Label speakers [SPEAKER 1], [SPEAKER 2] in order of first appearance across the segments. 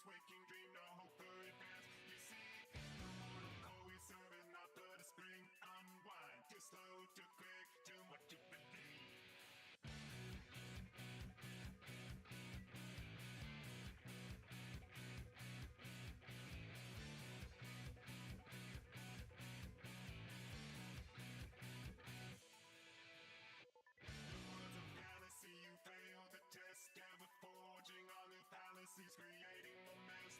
[SPEAKER 1] this waking dream, no hope for advance. You see, the mortal cold we serve is not but a spring. Unwind, too slow, too quick, too much to believe. You failed the test, ever forging all new fallacies, creating more mess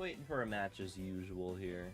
[SPEAKER 2] Waiting for a match as usual here.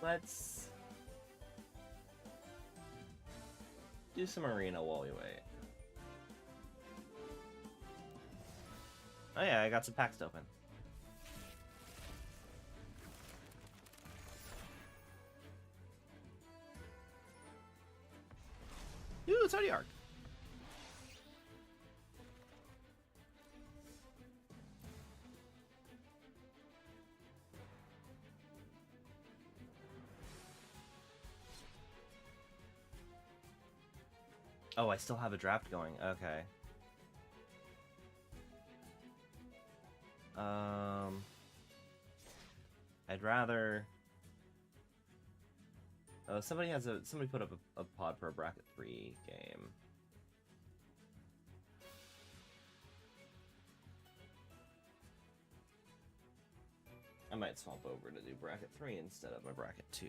[SPEAKER 2] Let's do some arena while we wait. Oh yeah, I got some packs to open. Ooh, it's already arc. Oh, I still have a draft going. Okay. I'd rather. Oh, somebody put up a pod for a bracket 3 game. I might swap over to do bracket 3 instead of my bracket 2.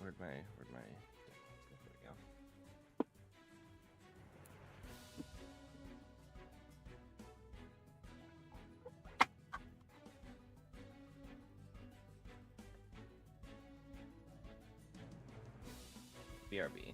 [SPEAKER 2] Where'd my there we go. BRB.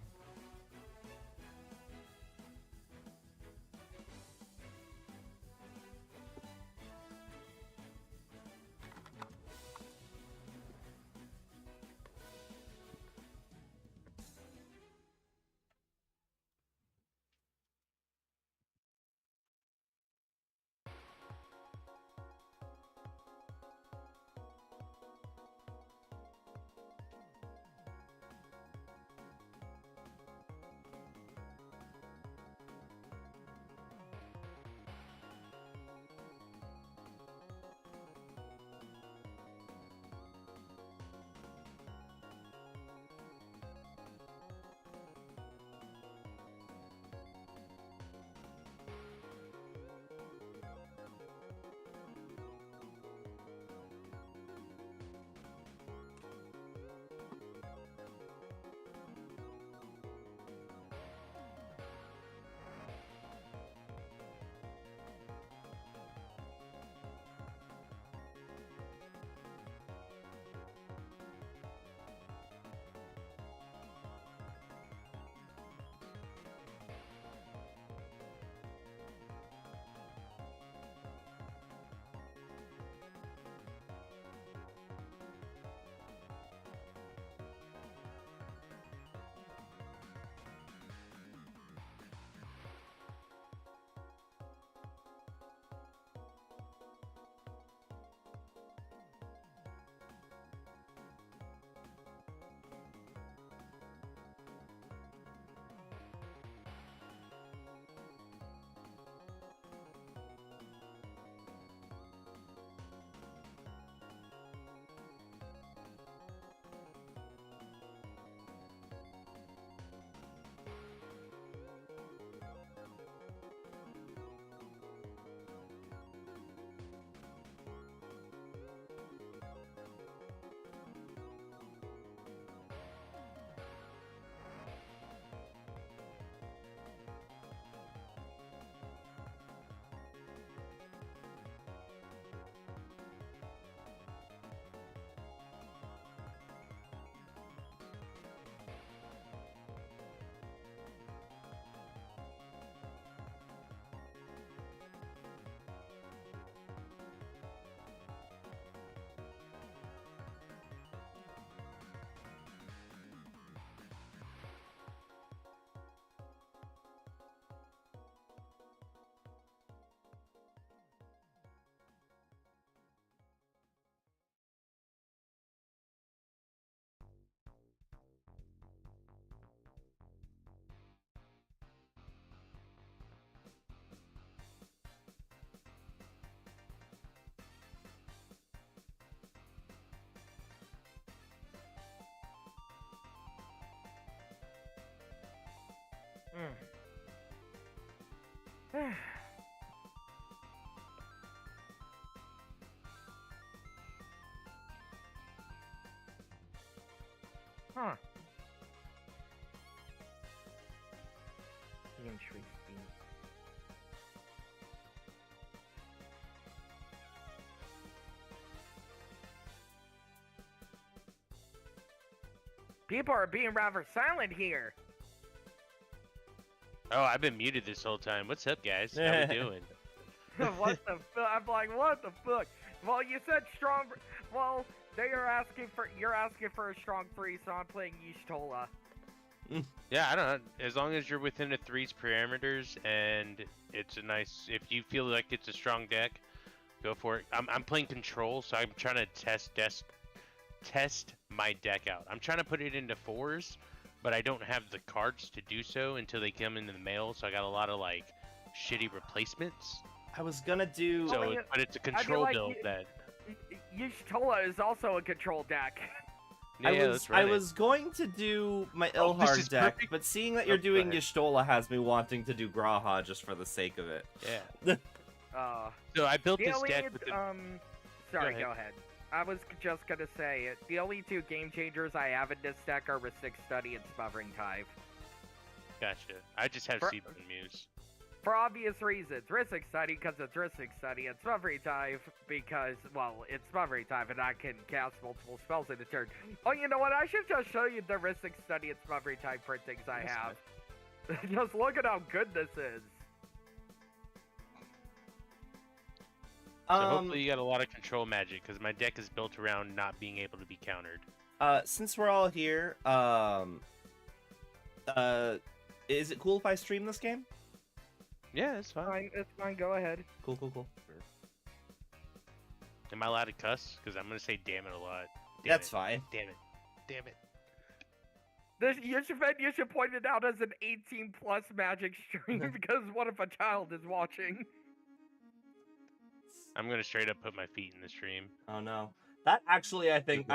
[SPEAKER 3] Huh. Interesting. People are being rather silent here.
[SPEAKER 4] Oh, I've been muted this whole time. What's up, guys? How we doing?
[SPEAKER 3] What the fuck? I'm like, what the fuck? Well, you said strong. Well, you're asking for a strong 3, so I'm playing Y'shtola.
[SPEAKER 4] Yeah, I don't know. As long as you're within the 3's parameters and it's a nice, if you feel like it's a strong deck, go for it. I'm playing control, so I'm trying to test my deck out. I'm trying to put it into 4s, but I don't have the cards to do so until they come into the mail. So I got a lot of like shitty replacements.
[SPEAKER 2] I was gonna do.
[SPEAKER 4] So, but it's a control build that.
[SPEAKER 3] Y'shtola is also a control deck.
[SPEAKER 4] Yeah,
[SPEAKER 2] I was going to do my Ilhar deck,
[SPEAKER 4] perfect.
[SPEAKER 2] but seeing that you're doing Y'shtola has me wanting to do Graha just for the sake of it.
[SPEAKER 4] Yeah. So I built this
[SPEAKER 3] only,
[SPEAKER 4] deck with the...
[SPEAKER 3] Sorry, go ahead. I was just gonna say, the only 2 game changers I have in this deck are Rhystic Study and Smothering Tithe.
[SPEAKER 4] Gotcha. I just have Seaboon Muse.
[SPEAKER 3] For obvious reasons. Rhystic Study because it's Rhystic Study, and Smothering Tithe because, well, it's Smothering Tithe and I can cast multiple spells in a turn. Oh, you know what? I should just show you the Rhystic Study and Smothering Tithe printings I have. Just look at how good this is.
[SPEAKER 4] So hopefully you got a lot of control magic, because my deck is built around not being able to be countered.
[SPEAKER 2] Since we're all here, is it cool if I stream this game?
[SPEAKER 4] Yeah, it's fine.
[SPEAKER 3] It's fine. Go ahead.
[SPEAKER 2] Cool.
[SPEAKER 4] Am I allowed to cuss? Because I'm going to say damn it a lot.
[SPEAKER 2] That's fine.
[SPEAKER 4] Damn it.
[SPEAKER 3] You should point it out as an 18+ Magic stream, because what if a child is watching?
[SPEAKER 4] I'm going to straight up put my feet in the stream.
[SPEAKER 2] Oh no. That actually, I think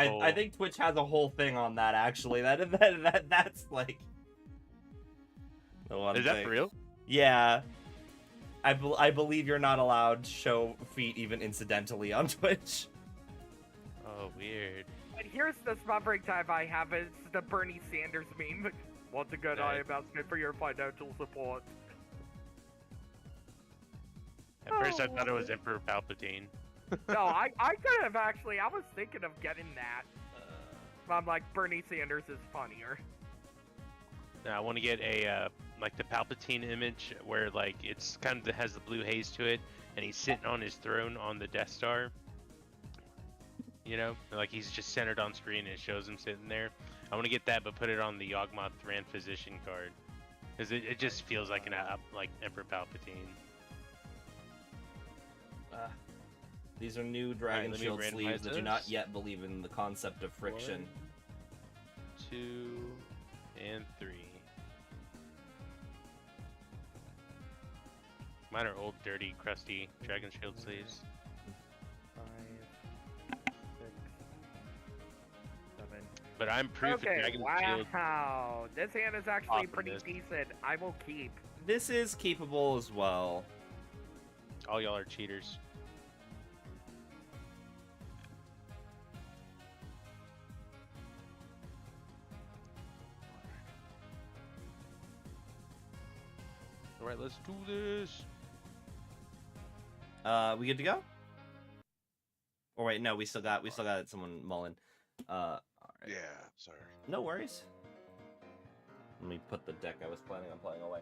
[SPEAKER 2] Twitch has a whole thing on that. Actually, that's like the one
[SPEAKER 4] Is
[SPEAKER 2] thing.
[SPEAKER 4] that for real?
[SPEAKER 2] Yeah, I believe you're not allowed to show feet even incidentally on Twitch.
[SPEAKER 4] Oh, weird.
[SPEAKER 3] And here's the Smothering Tithe I have. It's the Bernie Sanders meme. Once again, I am asking for your financial support.
[SPEAKER 4] At first, I thought it was Emperor Palpatine.
[SPEAKER 3] No, I could have actually. I was thinking of getting that. But I'm like, Bernie Sanders is funnier.
[SPEAKER 4] Now, I want to get a like the Palpatine image where like it's kind of has the blue haze to it, and he's sitting on his throne on the Death Star. You know, like he's just centered on screen and it shows him sitting there. I want to get that, but put it on the Yawgmoth Thran Physician card, because it just feels like like Emperor Palpatine.
[SPEAKER 2] These are new Dragon
[SPEAKER 4] Alright,
[SPEAKER 2] Shield sleeves that do
[SPEAKER 4] those.
[SPEAKER 2] not yet believe in the concept of friction.
[SPEAKER 4] 1, 2, and 3. Mine are old, dirty, crusty Dragon Shield sleeves.
[SPEAKER 3] 5, 6, 7.
[SPEAKER 4] But I'm proof that Dragon Shield.
[SPEAKER 3] Wow, this hand is actually pretty
[SPEAKER 4] Awesomeness.
[SPEAKER 3] decent. I will keep.
[SPEAKER 2] This is keepable as well.
[SPEAKER 4] All y'all are cheaters. Alright, let's do this.
[SPEAKER 2] We good to go? Or wait, no, we still got someone mulling. Alright.
[SPEAKER 5] Yeah, sorry.
[SPEAKER 2] No worries. Let me put the deck I was planning on playing away.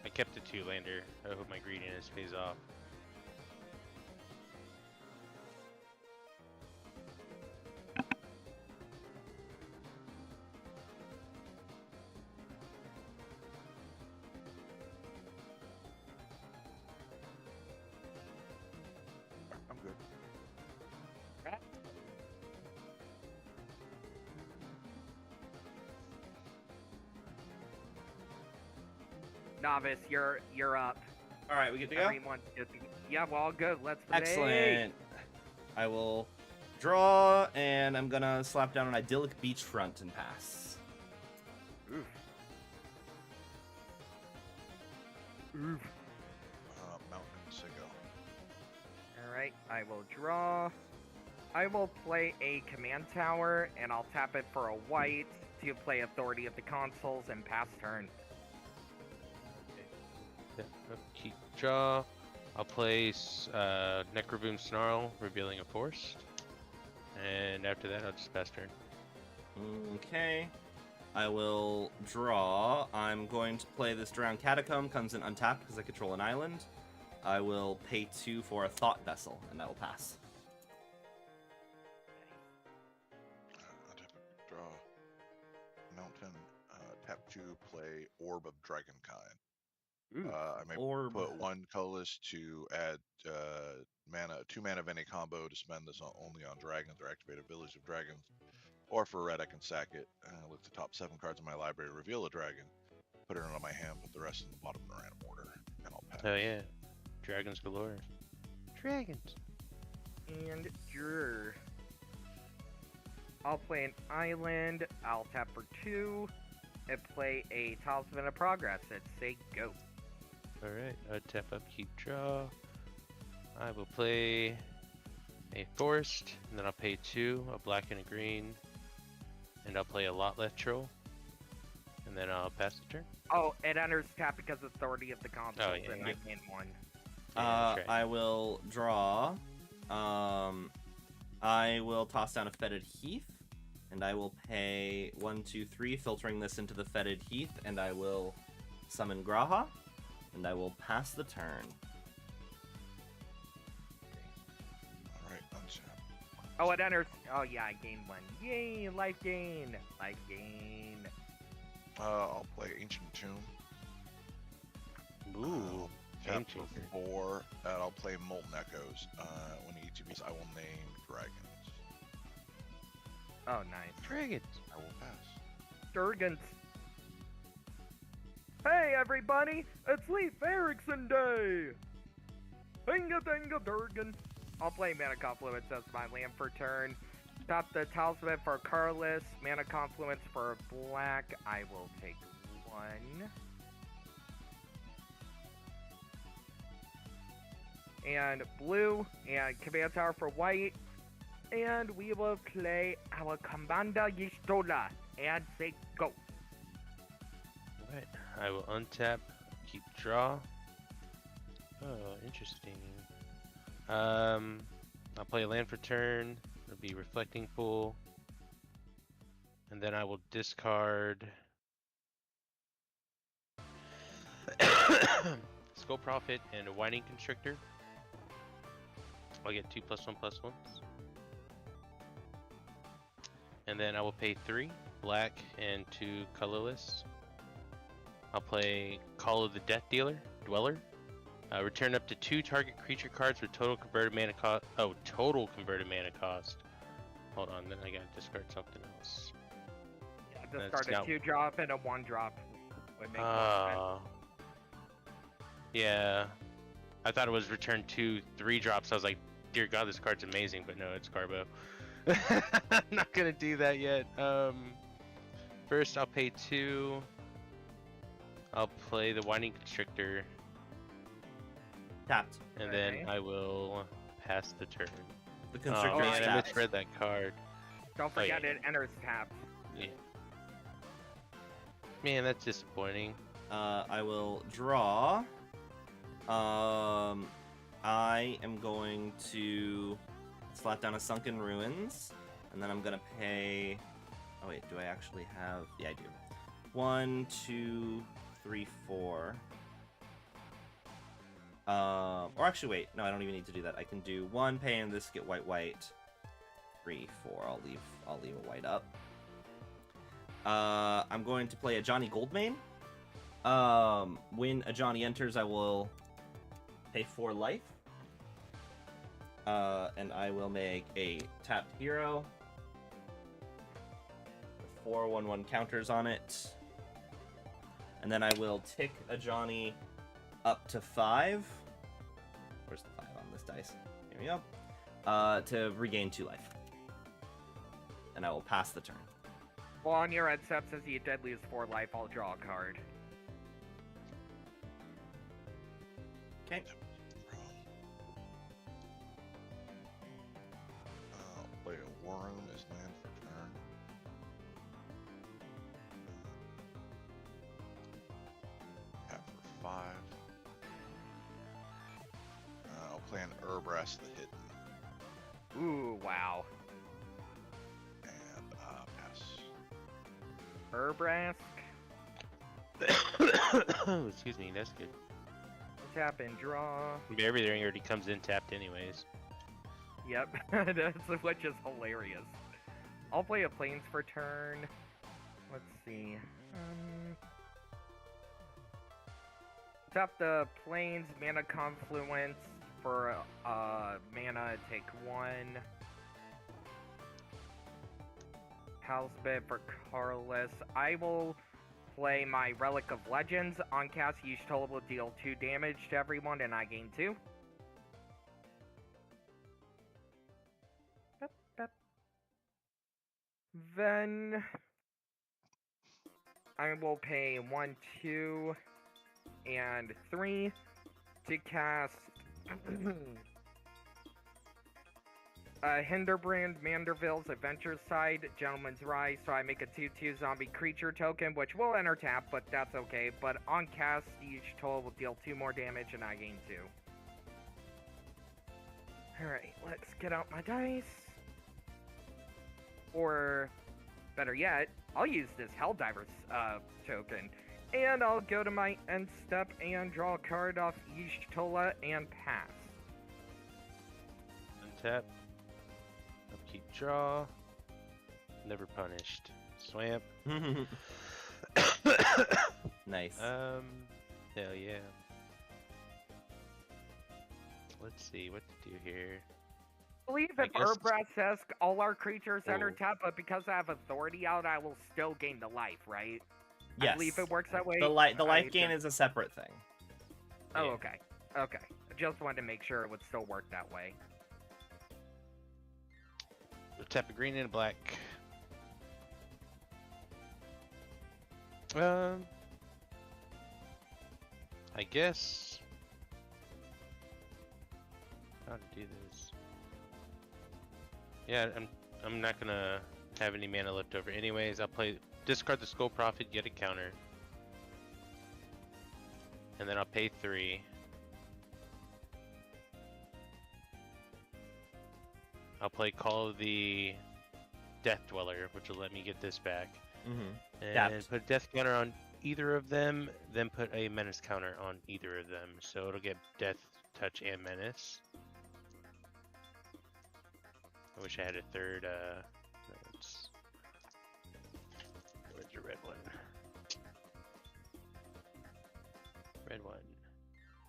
[SPEAKER 4] I kept a 2-lander. I hope my greediness pays off.
[SPEAKER 5] I'm good.
[SPEAKER 3] Novice, you're up.
[SPEAKER 2] Alright, we good to go?
[SPEAKER 3] Everyone should be. Yeah, we're all good. Let's play.
[SPEAKER 2] Excellent. I will draw, and I'm gonna slap down an idyllic beachfront and pass.
[SPEAKER 3] Oof. Oof.
[SPEAKER 5] Mountain and Sigo.
[SPEAKER 3] Alright, I will draw. I will play a command tower, and I'll tap it for a white to play Authority of the Consuls and pass turn.
[SPEAKER 4] Keep draw. I'll place Necroboom Snarl, revealing a forest. And after that, I'll just pass turn.
[SPEAKER 2] Okay. I will draw. I'm going to play this Drowned Catacomb. Comes in untapped because I control an island. I will pay 2 for a Thought Vessel, and that will pass.
[SPEAKER 5] Draw. Mountain. Tap 2. Play Orb of Dragonkind.
[SPEAKER 3] Ooh.
[SPEAKER 5] I may
[SPEAKER 2] Orb.
[SPEAKER 5] put 1 colorless to add mana, 2 mana of any combo to spend this only on dragons or activated Village of Dragons. Or for red, I can sack it. Look at the top 7 cards in my library, reveal a dragon, put it on my hand, put the rest in the bottom in random order, and I'll pass.
[SPEAKER 4] Oh yeah, dragons galore. Dragons.
[SPEAKER 3] And draw. I'll play an island. I'll tap for 2 and play a Talisman of Progress. And say go.
[SPEAKER 4] Alright, tap up, keep draw. I will play a forest, and then I'll pay 2, a black and a green. And I'll play a lot left troll. And then I'll pass the turn.
[SPEAKER 3] Oh, it enters tap because Authority of the Consuls,
[SPEAKER 4] Oh, yeah,
[SPEAKER 3] and
[SPEAKER 4] yeah.
[SPEAKER 3] I gain 1.
[SPEAKER 4] Yeah, that's right.
[SPEAKER 2] I will draw. I will toss down a Fetid Heath, and I will pay 1, 2, 3, filtering this into the Fetid Heath, and I will summon Graha, and I will pass the turn.
[SPEAKER 5] Alright, untap.
[SPEAKER 3] Oh, it enters. Oh, yeah, I gain 1. Yay, life gain. Life gain.
[SPEAKER 5] I'll play Ancient Tomb.
[SPEAKER 4] Ooh,
[SPEAKER 5] Tap
[SPEAKER 4] game
[SPEAKER 5] for
[SPEAKER 4] changer.
[SPEAKER 5] 4, and I'll play Molten Echoes. When he ETBs, I will name dragons.
[SPEAKER 3] Oh, nice.
[SPEAKER 4] Dragons.
[SPEAKER 5] I will pass.
[SPEAKER 3] Durgans. Hey, everybody! It's Leif Erikson Day! Dinga dinga Durgan. I'll play Mana Confluence as my land for turn. Tap the Talisman for colorless. Mana Confluence for black. I will take 1. And blue. And Command Tower for white. And we will play our Commander Yistola. And say go.
[SPEAKER 4] Alright, I will untap, keep draw. Oh, interesting. I'll play a land for turn. It'll be Reflecting Pool. And then I will discard Skull Prophet and a Whining Constrictor. I'll get 2+1/+1s. And then I will pay 3 black and 2 colorless. I'll play Call of the Death Dweller. Return up to 2 target creature cards with total converted mana cost. Oh, total converted mana cost. Hold on, then I gotta discard something else.
[SPEAKER 3] Yeah,
[SPEAKER 4] That's
[SPEAKER 3] discard a
[SPEAKER 4] not-
[SPEAKER 3] 2-drop and a 1-drop. Would make more sense.
[SPEAKER 4] Yeah. I thought it was return 2 3-drops. I was like, dear God, this card's amazing, but no, it's Carbo. I'm not gonna do that yet. First, I'll pay 2. I'll play the Whining Constrictor,
[SPEAKER 2] Tapped.
[SPEAKER 4] and
[SPEAKER 3] Okay.
[SPEAKER 4] then I will pass the turn.
[SPEAKER 2] The
[SPEAKER 4] Oh
[SPEAKER 2] Constrictor
[SPEAKER 4] man,
[SPEAKER 2] is
[SPEAKER 4] I
[SPEAKER 2] tapped.
[SPEAKER 4] misread that card.
[SPEAKER 3] Don't forget
[SPEAKER 4] yeah.
[SPEAKER 3] it enters tap.
[SPEAKER 4] Yeah. Man, that's disappointing.
[SPEAKER 2] I will draw. I am going to slap down a Sunken Ruins, and then I'm gonna pay. Oh wait, do I actually have? Yeah, I do. 1, 2, 3, 4. Or actually, wait. No, I don't even need to do that. I can do 1, pay, and this get white, white. 3, 4. I'll leave a white up. I'm going to play a Johnny Goldmane. When a Johnny enters, I will pay 4 life. And I will make a tapped hero. 4 1/1 counters on it. And then I will tick a Johnny up to 5. Where's the 5? dice. Here we go. To regain 2 life. And I will pass the turn.
[SPEAKER 3] Well, on your end, Sep says you did lose 4 life. I'll draw a card.
[SPEAKER 2] Okay.
[SPEAKER 5] Play a War Room is land for turn. Tap for 5. I'll play an Urbrass the Hidden.
[SPEAKER 3] Ooh, wow.
[SPEAKER 5] And pass.
[SPEAKER 3] Urbrask.
[SPEAKER 4] Excuse me, that's good.
[SPEAKER 3] Tap and draw.
[SPEAKER 4] Everything already comes in tapped anyways.
[SPEAKER 3] Yep, which is hilarious. I'll play a Plains for turn. Let's see. Tap the Plains, Mana Confluence for mana, take 1. House Bit for Carless. I will play my Relic of Legends. On cast, each total will deal 2 damage to everyone, and I gain 2. Then I will pay 1, 2, and 3 to cast Hinderbrand, Manderville's Adventure Side, Gentleman's Rise, so I make a 2/2 zombie creature token, which will enter tap, but that's okay. But on cast, each total will deal 2 more damage, and I gain 2. Alright, let's get out my dice. Or, better yet, I'll use this Helldiver's token. And I'll go to my end step and draw a card off Y'shtola and pass.
[SPEAKER 4] Untap. Upkeep draw. Never punished. Swamp.
[SPEAKER 2] Nice.
[SPEAKER 4] Hell yeah. Let's see what to do here.
[SPEAKER 3] I believe
[SPEAKER 4] I
[SPEAKER 3] if
[SPEAKER 4] guess-
[SPEAKER 3] Urbrask, all our creatures enter
[SPEAKER 4] Oh.
[SPEAKER 3] tap, but because I have authority out, I will still gain the life, right?
[SPEAKER 2] Yes.
[SPEAKER 3] I believe it works that way.
[SPEAKER 2] The life
[SPEAKER 3] I
[SPEAKER 2] gain is a separate thing.
[SPEAKER 3] Oh,
[SPEAKER 4] Yeah.
[SPEAKER 3] okay. Okay. I just wanted to make sure it would still work that way.
[SPEAKER 4] We'll tap a green and a black. I guess how to do this. Yeah, I'm not gonna have any mana left over anyways. I'll play discard the Skull Prophet, get a counter. And then I'll pay 3. I'll play Call of the Death Dweller, which will let me get this back.
[SPEAKER 2] Mm-hmm.
[SPEAKER 4] And
[SPEAKER 2] Tapped.
[SPEAKER 4] put a death counter on either of them, then put a menace counter on either of them. So it'll get death, touch, and menace. I wish I had a third, where's your red one? Red one.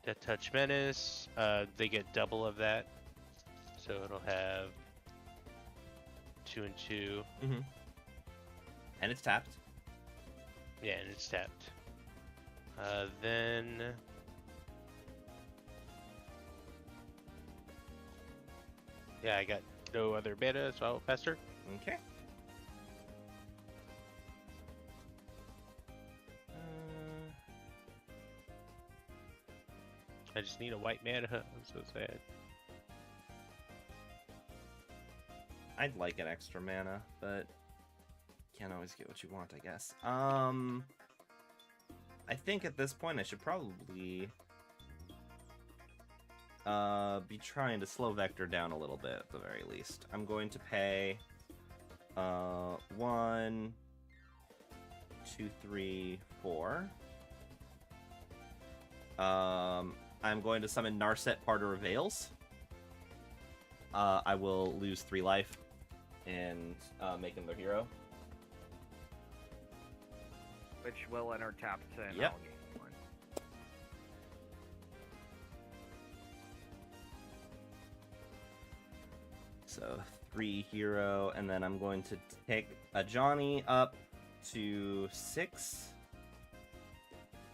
[SPEAKER 4] Death, touch, menace. They get double of that. So it'll have 2 and 2.
[SPEAKER 2] Mm-hmm. And it's tapped.
[SPEAKER 4] Yeah, and it's tapped. Then yeah, I got no other beta, so I'll pass her.
[SPEAKER 2] Okay.
[SPEAKER 4] I just need a white mana. I'm so sad.
[SPEAKER 2] I'd like an extra mana, but can't always get what you want, I guess. I think at this point I should probably be trying to slow Vector down a little bit at the very least. I'm going to pay 1, 2, 3, 4. I'm going to summon Narset Parter of Veils. I will lose 3 life and make him their hero.
[SPEAKER 3] Which will enter tap to and
[SPEAKER 2] Yep.
[SPEAKER 3] I'll gain 1.
[SPEAKER 2] So 3 hero, and then I'm going to take a Johnny up to 6.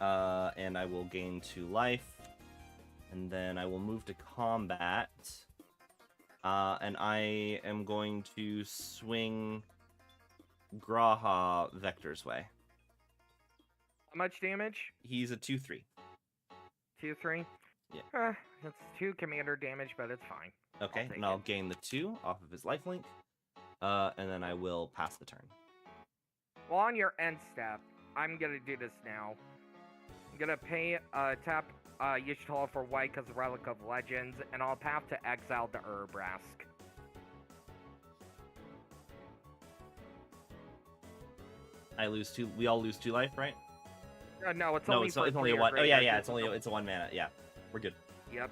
[SPEAKER 2] And I will gain 2 life. And then I will move to combat. And I am going to swing Graha Vector's way.
[SPEAKER 3] How much damage?
[SPEAKER 2] He's a 2/3.
[SPEAKER 3] 2/3?
[SPEAKER 2] Yeah.
[SPEAKER 3] That's 2 commander damage, but it's fine.
[SPEAKER 2] Okay,
[SPEAKER 3] take
[SPEAKER 2] and I'll
[SPEAKER 3] it.
[SPEAKER 2] gain the 2 off of his lifelink. And then I will pass the turn.
[SPEAKER 3] Well, on your end step, I'm gonna do this now. I'm gonna tap Y'shtola for white because Relic of Legends, and I'll have to exile the Urbrask.
[SPEAKER 2] We all lose 2 life, right?
[SPEAKER 3] No, it's
[SPEAKER 2] No,
[SPEAKER 3] only
[SPEAKER 2] it's
[SPEAKER 3] for
[SPEAKER 2] only a
[SPEAKER 3] 3 or
[SPEAKER 2] 1. Oh, yeah,
[SPEAKER 3] greater,
[SPEAKER 2] it's a 1 mana. Yeah, we're good.
[SPEAKER 3] Yep.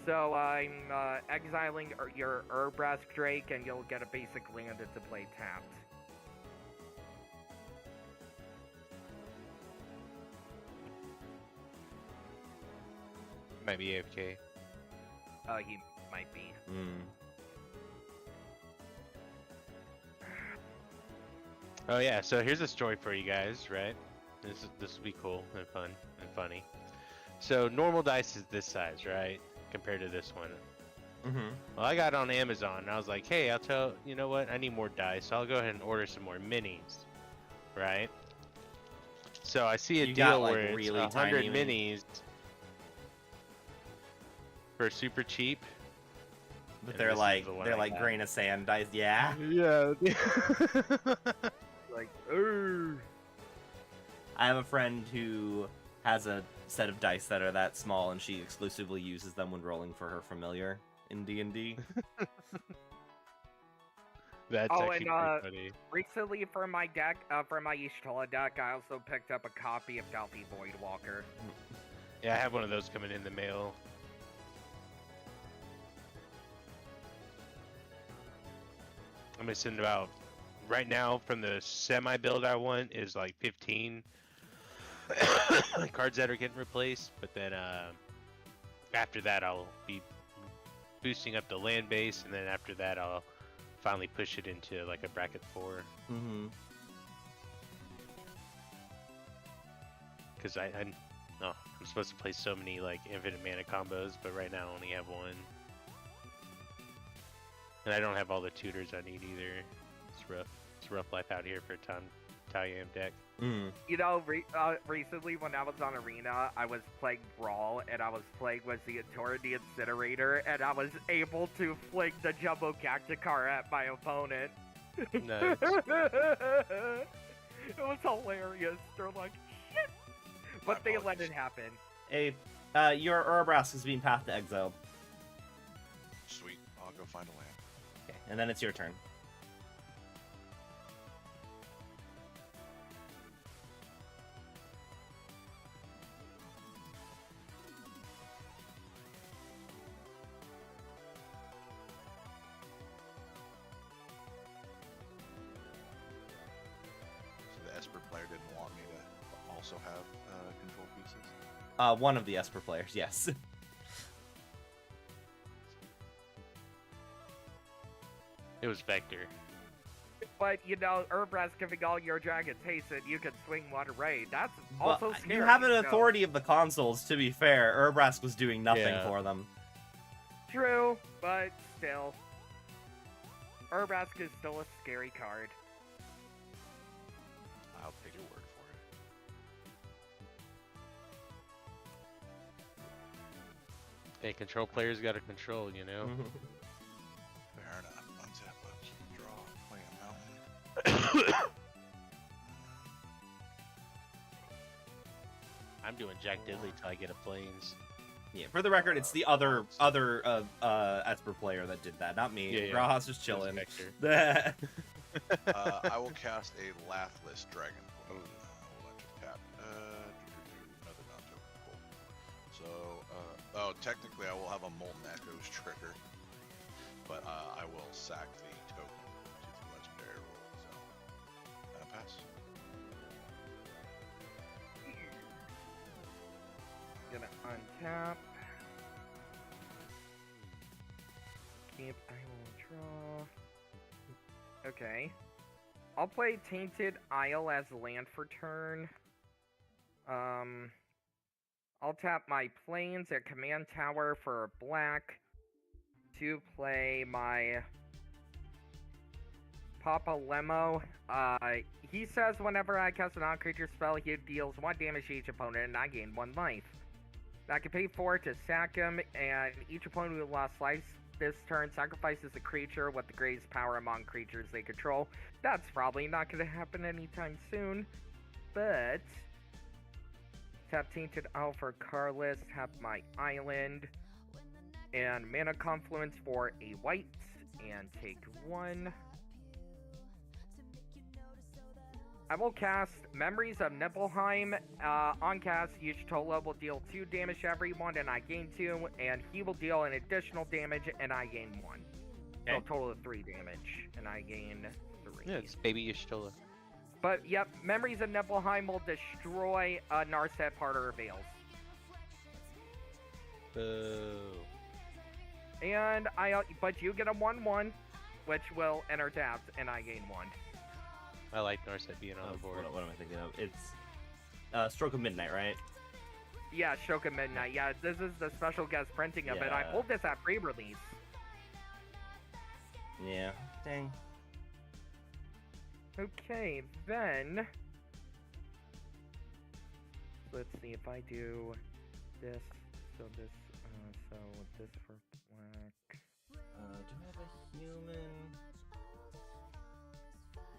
[SPEAKER 3] So I'm exiling your Urbrask Drake, and you'll get a basic land to play tapped.
[SPEAKER 4] Might be AFK.
[SPEAKER 3] He might be.
[SPEAKER 4] Oh yeah, so here's a story for you guys, right? This will be cool and fun and funny. So normal dice is this size, right? Compared to this one. Well, I got it on Amazon, and I was like, hey, you know what? I need more dice, so I'll go ahead and order some more minis, right? So I see a
[SPEAKER 2] You
[SPEAKER 4] deal
[SPEAKER 2] got, like,
[SPEAKER 4] where it's
[SPEAKER 2] really
[SPEAKER 4] 100
[SPEAKER 2] tiny
[SPEAKER 4] minis for super cheap.
[SPEAKER 2] But
[SPEAKER 4] And
[SPEAKER 2] they're
[SPEAKER 4] this is
[SPEAKER 2] like
[SPEAKER 4] the one I got.
[SPEAKER 2] grain of sand dice. Yeah.
[SPEAKER 4] Yeah.
[SPEAKER 3] Like, ooh.
[SPEAKER 2] I have a friend who has a set of dice that are that small, and she exclusively uses them when rolling for her familiar in D&D.
[SPEAKER 4] That's
[SPEAKER 3] Oh,
[SPEAKER 4] actually
[SPEAKER 3] and,
[SPEAKER 4] pretty funny.
[SPEAKER 3] Recently, for my deck, for my Y'shtola deck, I also picked up a copy of Delphi Voidwalker.
[SPEAKER 4] Yeah, I have one of those coming in the mail. I'm missing about, right now, from the semi build I want is like 15 cards that are getting replaced, but then after that I'll be boosting up the land base, and then after that I'll finally push it into like a bracket 4. Because I'm supposed to play so many like infinite mana combos, but right now I only have one. And I don't have all the tutors I need either. It's rough. It's a rough life out here for a Talyam deck.
[SPEAKER 3] You know, recently when I was on Arena, I was playing Brawl, and I was playing with the Torrent Incinerator, and I was able to fling the Jumbo Cacticar at my opponent.
[SPEAKER 4] Nice.
[SPEAKER 3] It was hilarious. They're like, shit! But they let it happen.
[SPEAKER 2] Hey, your Urbrask is being pathed to exile.
[SPEAKER 5] Sweet. I'll go find a land.
[SPEAKER 2] Okay, and then it's your turn.
[SPEAKER 5] So the Esper player didn't want me to also have control pieces.
[SPEAKER 2] One of the Esper players, yes.
[SPEAKER 4] It was Vector.
[SPEAKER 3] But, you know, Urbrask giving all your dragons haste, and you can swing one raid. That's also
[SPEAKER 2] But
[SPEAKER 3] scary.
[SPEAKER 2] you have an
[SPEAKER 3] so-
[SPEAKER 2] authority of the consoles, to be fair. Urbrask was doing nothing
[SPEAKER 4] Yeah.
[SPEAKER 2] for them.
[SPEAKER 3] True, but still. Urbrask is still a scary card.
[SPEAKER 5] I'll take your word for it.
[SPEAKER 4] Hey, control players gotta control, you know?
[SPEAKER 5] Fair enough. Untap, draw, play a mountain.
[SPEAKER 4] I'm doing Jack Diddley till I get a plains.
[SPEAKER 2] Yeah, for the record, it's the other Esper player that did that, not me.
[SPEAKER 4] Yeah.
[SPEAKER 2] Graha's just chilling.
[SPEAKER 4] Vector.
[SPEAKER 5] I will cast a Lathless Dragon. We'll let you tap. Another non-token. Cool. So, technically I will have a Molten Echoes trigger, but I will sack the token to the legendary rule. So, pass.
[SPEAKER 3] Gonna untap. Keep, I will draw. Okay. I'll play Tainted Isle as land for turn. I'll tap my planes at command tower for black to play my Papa Lemo. He says whenever I cast a non-creature spell, he deals 1 damage to each opponent, and I gain 1 life. I can pay 4 to sack him, and each opponent who lost life this turn sacrifices a creature with the greatest power among creatures they control. That's probably not going to happen anytime soon, but tap Tainted Owl for Carless, tap my island, and Mana Confluence for a white, and take 1. I will cast Memories of Nibelheim. On cast, Y'shtola will deal 2 damage to everyone, and I gain 2, and he will deal an additional damage, and I gain 1. So a total of 3 damage, and I gain 3.
[SPEAKER 4] Yeah, it's baby Y'shtola.
[SPEAKER 3] But, yep, Memories of Nibelheim will destroy Narset Parter Veils.
[SPEAKER 4] Boo.
[SPEAKER 3] And but you get a 1/1, which will enter tapped, and I gain 1.
[SPEAKER 4] I like Narset being on the board.
[SPEAKER 2] What am I thinking of? It's Stroke of Midnight, right?
[SPEAKER 3] Yeah, Stroke of Midnight. Yeah, this is the special guest printing of it. I
[SPEAKER 2] Yeah.
[SPEAKER 3] pulled this at pre-release.
[SPEAKER 2] Yeah. Dang.
[SPEAKER 3] Okay, then let's see if I do this. So this for black.
[SPEAKER 2] Do I have a human?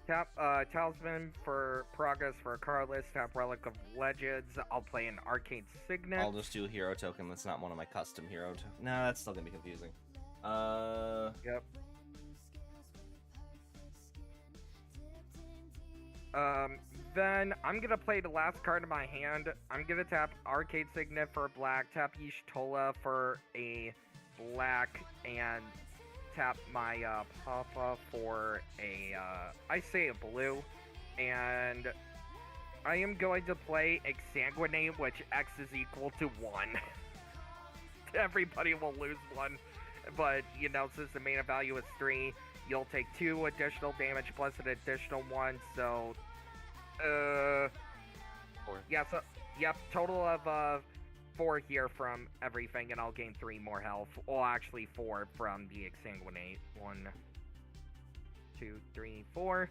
[SPEAKER 3] Tap Talisman for Progress for a Carless. Tap Relic of Legends. I'll play an Arcade Signet.
[SPEAKER 2] I'll just do a hero token. That's not one of my custom hero tokens. Nah, that's still gonna be confusing.
[SPEAKER 3] Yep. Then I'm gonna play the last card in my hand. I'm gonna tap Arcade Signet for black, tap Y'shtola for a black, and tap my Papa for a I say a blue, and I am going to play Exsanguinate, which X is equal to 1. Everybody will lose 1, but you know, since the mana value is 3, you'll take 2 additional damage plus an additional 1, so
[SPEAKER 4] 4.
[SPEAKER 3] yeah, so yep, total of 4 here from everything, and I'll gain 3 more health. Well, actually 4 from the Exsanguinate. 1, 2, 3, 4.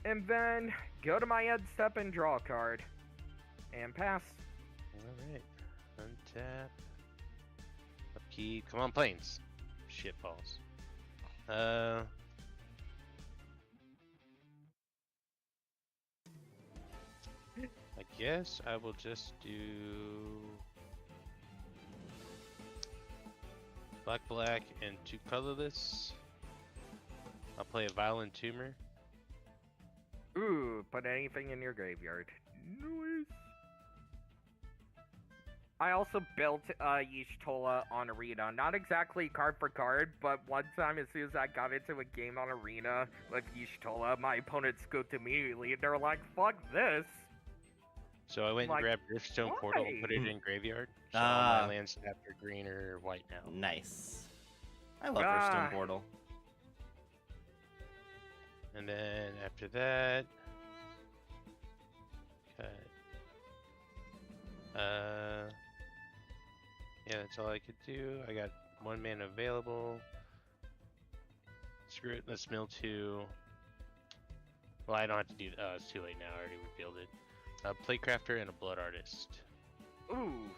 [SPEAKER 3] And then go to my end step and draw a card. And pass.
[SPEAKER 4] Alright. Untap. Upkeep. Come on, planes. Shitballs. I guess I will just do black and 2 colorless. I'll play a Violent Tumor.
[SPEAKER 3] Ooh, put anything in your graveyard. Nice. I also built Y'shtola on Arena. Not exactly card for card, but one time as soon as I got into a game on Arena with Y'shtola, my opponents scooped immediately, and they're like, fuck this.
[SPEAKER 4] So I went
[SPEAKER 3] Like,
[SPEAKER 4] and grabbed Riftstone Portal and
[SPEAKER 3] why?
[SPEAKER 4] put it in graveyard. So all
[SPEAKER 2] Ah.
[SPEAKER 4] my lands tapped are green or white now.
[SPEAKER 2] Nice. I love Riftstone Portal.
[SPEAKER 4] And then after that, cut. Yeah, that's all I could do. I got 1 mana available. Screw it. Let's mill 2. Well, I don't have to do. It's too late now. I already revealed it. Playcrafter and a Blood Artist.
[SPEAKER 3] Ooh.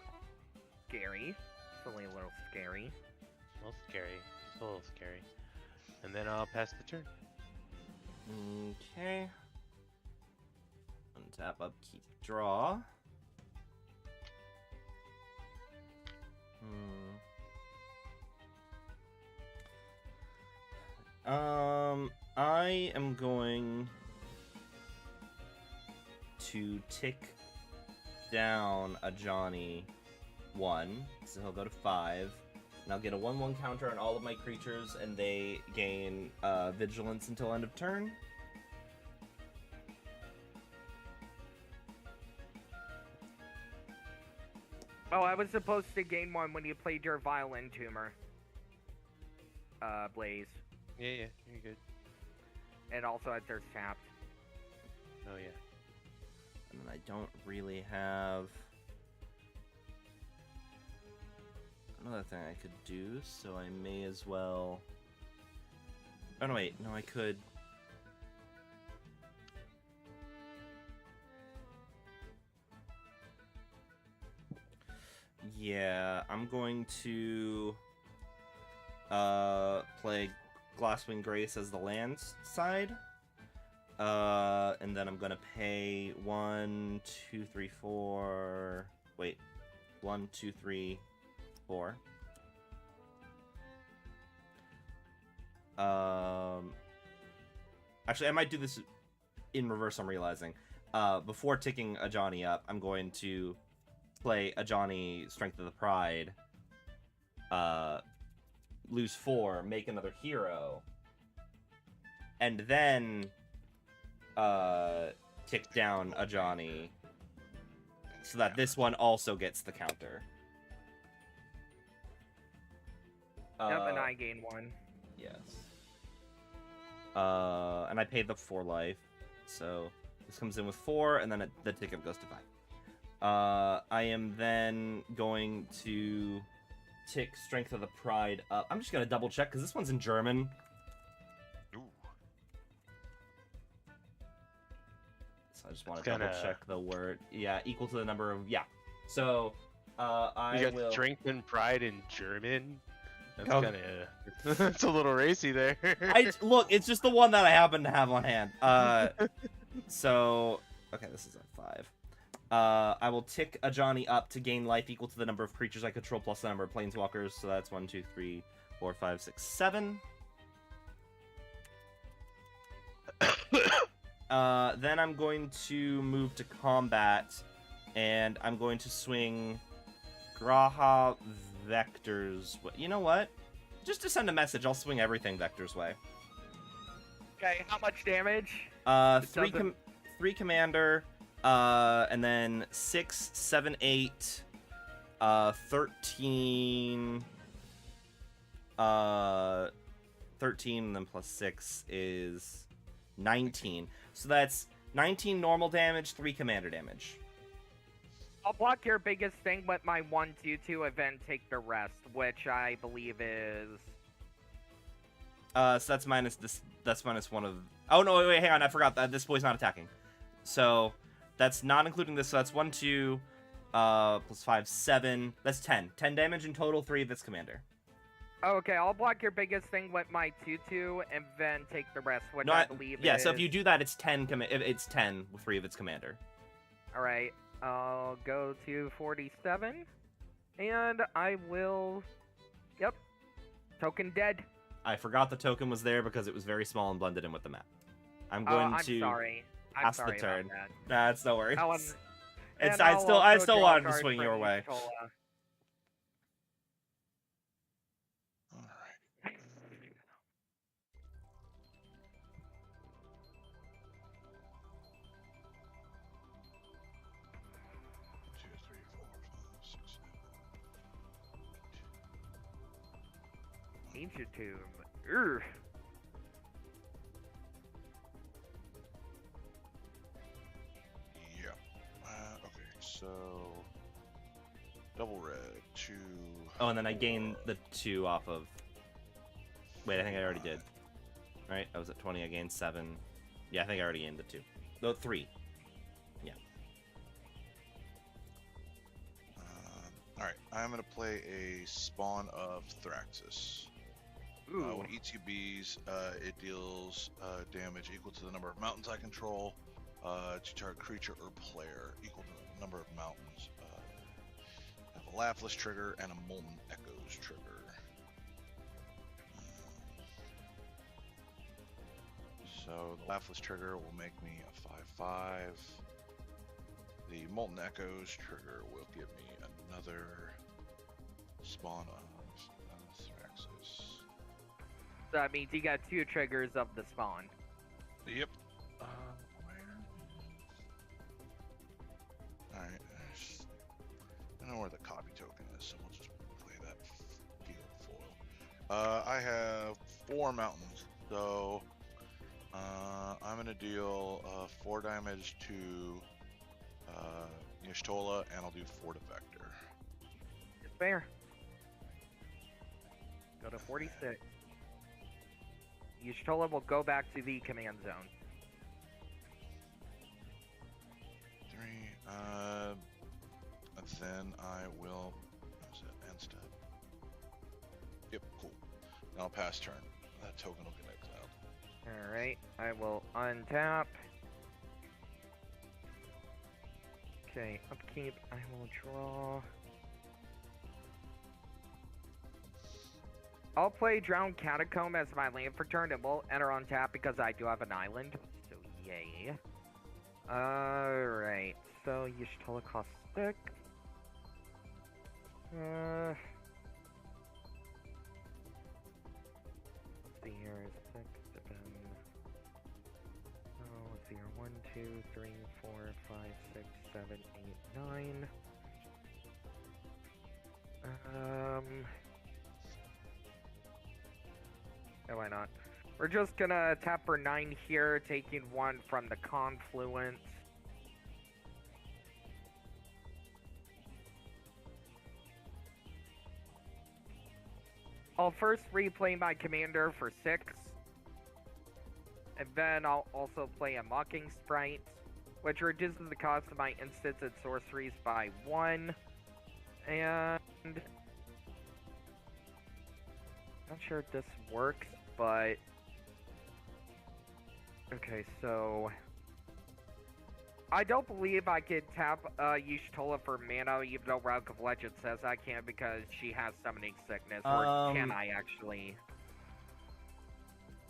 [SPEAKER 3] Scary. It's only a little scary.
[SPEAKER 4] A little scary. It's a little scary. And then I'll pass the turn.
[SPEAKER 2] Okay. Untap, upkeep, draw. I am going to tick down a Johnny 1, so he'll go to 5, and I'll get a 1/1 counter on all of my creatures, and they gain vigilance until end of turn.
[SPEAKER 3] Oh, I was supposed to gain 1 when you played your Violent Tumor. Blaze.
[SPEAKER 4] Yeah, you're good.
[SPEAKER 3] And also at their tapped.
[SPEAKER 4] Oh yeah.
[SPEAKER 2] And then I don't really have another thing I could do, so I may as well... Oh, no, wait. No, I could... Yeah, I'm going to play Glasswing Grace as the land side. And then I'm gonna pay 1, 2, 3, 4. Wait, 1, 2, 3, 4. Actually, I might do this in reverse. I'm realizing. Before ticking a Johnny up, I'm going to play a Johnny Strength of the Pride. Lose 4, make another hero, and then tick down a Johnny, so that this one also gets the counter.
[SPEAKER 3] Yep, and I gain 1.
[SPEAKER 2] Yes. And I paid the 4 life, so this comes in with 4, and then the ticket goes to 5. I am then going to tick Strength of the Pride up. I'm just gonna double check because this one's in German.
[SPEAKER 5] Ooh.
[SPEAKER 2] So I just want to double check the word. Yeah, equal to the number of So I
[SPEAKER 4] You got
[SPEAKER 2] will.
[SPEAKER 4] Strength and Pride in German. That's
[SPEAKER 2] Oh.
[SPEAKER 4] kind of it's a little racy there.
[SPEAKER 2] Look, it's just the one that I happen to have on hand. So okay, this is a 5. I will tick a Johnny up to gain life equal to the number of creatures I control plus the number of planeswalkers. So that's 1, 2, 3, 4, 5, 6, 7. Then I'm going to move to combat, and I'm going to swing Graha Vector's way. You know what? Just to send a message, I'll swing everything Vector's way.
[SPEAKER 3] Okay, how much damage?
[SPEAKER 2] 3 commander, and then 6, 7, 8, 13, 13, and then plus 6 is 19. So that's 19 normal damage, 3 commander damage.
[SPEAKER 3] I'll block your biggest thing with my 1/2/2 and then take the rest, which I believe is...
[SPEAKER 2] So that's minus this. That's minus 1 of... Oh, no, wait, hang on. I forgot that this boy's not attacking. So that's not including this. So that's 1, 2, plus 5, 7. That's 10. 10 damage in total, 3 of its commander.
[SPEAKER 3] Okay, I'll block your biggest thing with my 2/2 and then take the rest, which
[SPEAKER 2] No,
[SPEAKER 3] I believe
[SPEAKER 2] yeah,
[SPEAKER 3] is...
[SPEAKER 2] so if you do that, it's 10. It's 10 with 3 of its commander.
[SPEAKER 3] Alright, I'll go to 47, and I will... Yep. Token dead.
[SPEAKER 2] I forgot the token was there because it was very small and blended in with the map. I'm going
[SPEAKER 3] I'm
[SPEAKER 2] to
[SPEAKER 3] sorry. I'm
[SPEAKER 2] pass
[SPEAKER 3] sorry
[SPEAKER 2] the turn.
[SPEAKER 3] about that.
[SPEAKER 2] Nah, it's no worries.
[SPEAKER 3] That one-
[SPEAKER 2] It's
[SPEAKER 3] and
[SPEAKER 2] I
[SPEAKER 3] I'll
[SPEAKER 2] still
[SPEAKER 3] also draw a
[SPEAKER 2] wanted to
[SPEAKER 3] card
[SPEAKER 2] swing
[SPEAKER 3] from
[SPEAKER 2] your way.
[SPEAKER 3] Tola.
[SPEAKER 5] All right. 2, 3, 4, 5, 6, 7.
[SPEAKER 3] Ancient Tomb. Urgh.
[SPEAKER 5] Yeah. Okay, so double red, 2.
[SPEAKER 2] Oh, and then I gained the 2 off of... Wait, I think I already did. Right? I was at 20, I gained 7. Yeah, I think I already gained the 2. No, 3. Yeah.
[SPEAKER 5] Alright, I'm going to play a Spawn of Thraxus.
[SPEAKER 3] Ooh.
[SPEAKER 5] When ETBs, it deals damage equal to the number of mountains I control to target creature or player equal to the number of mountains. I have a Laughless trigger and a Molten Echoes trigger. So the Laughless trigger will make me a 5/5. The Molten Echoes trigger will give me another Spawn of Thraxus.
[SPEAKER 3] So that means you got 2 triggers of the spawn.
[SPEAKER 5] Yep. Alright. I know where the copy token is, so we'll just play that field foil. I have 4 mountains, so I'm gonna deal 4 damage to Y'shtola, and I'll do 4 to Vector.
[SPEAKER 3] It's fair. Go to 46. Y'shtola will go back to the command zone.
[SPEAKER 5] 3. And then I will. What is it? End step. Yep, cool. Then I'll pass turn. That token will get exiled.
[SPEAKER 3] Alright, I will untap. Okay, upkeep, I will draw. I'll play Drowned Catacomb as my land for turn and we'll enter on tap because I do have an island. So yay. Alright, so Y'shtola costs 6. Let's see here, 6, 7. Oh, let's see here, 1, 2, 3, 4, 5, 6, 7, 8, 9. Oh, why not? We're just gonna tap for 9 here, taking 1 from the confluence. I'll first replay my commander for 6. And then I'll also play a Mocking Sprite, which reduces the cost of my instants and sorceries by 1. And not sure if this works, but okay, so I don't believe I could tap Y'shtola for mana, even though Relic of Legend says I can because she has Summoning Sickness. Or can I actually?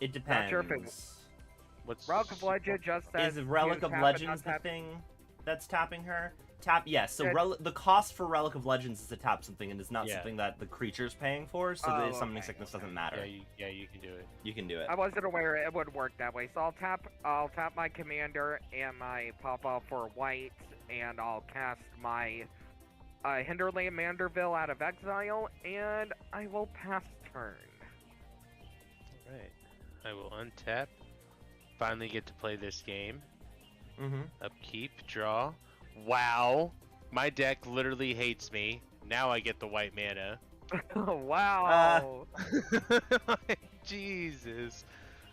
[SPEAKER 2] It depends.
[SPEAKER 3] Not sure if it,
[SPEAKER 4] What's
[SPEAKER 3] Relic of Legend just says
[SPEAKER 2] Is Relic
[SPEAKER 3] use
[SPEAKER 2] of
[SPEAKER 3] tap and
[SPEAKER 2] Legends the
[SPEAKER 3] untap.
[SPEAKER 2] thing that's tapping her? Tap, yes. So
[SPEAKER 3] Yeah.
[SPEAKER 2] the cost for Relic of Legends is to tap something, and is not
[SPEAKER 4] Yeah.
[SPEAKER 2] something that the creature's paying for. So
[SPEAKER 3] Oh,
[SPEAKER 2] the Summoning
[SPEAKER 3] okay,
[SPEAKER 2] Sickness
[SPEAKER 3] okay.
[SPEAKER 2] doesn't matter.
[SPEAKER 4] Yeah, you can do it.
[SPEAKER 2] You can do it.
[SPEAKER 3] I wasn't aware it would work that way, so I'll tap my commander and my pop-off for white, and I'll cast my Hinterland Manderville out of exile, and I will pass turn.
[SPEAKER 4] Alright. I will untap. Finally get to play this game.
[SPEAKER 2] Mm-hmm.
[SPEAKER 4] Upkeep, draw. Wow. My deck literally hates me. Now I get the white mana.
[SPEAKER 3] Wow.
[SPEAKER 4] Jesus.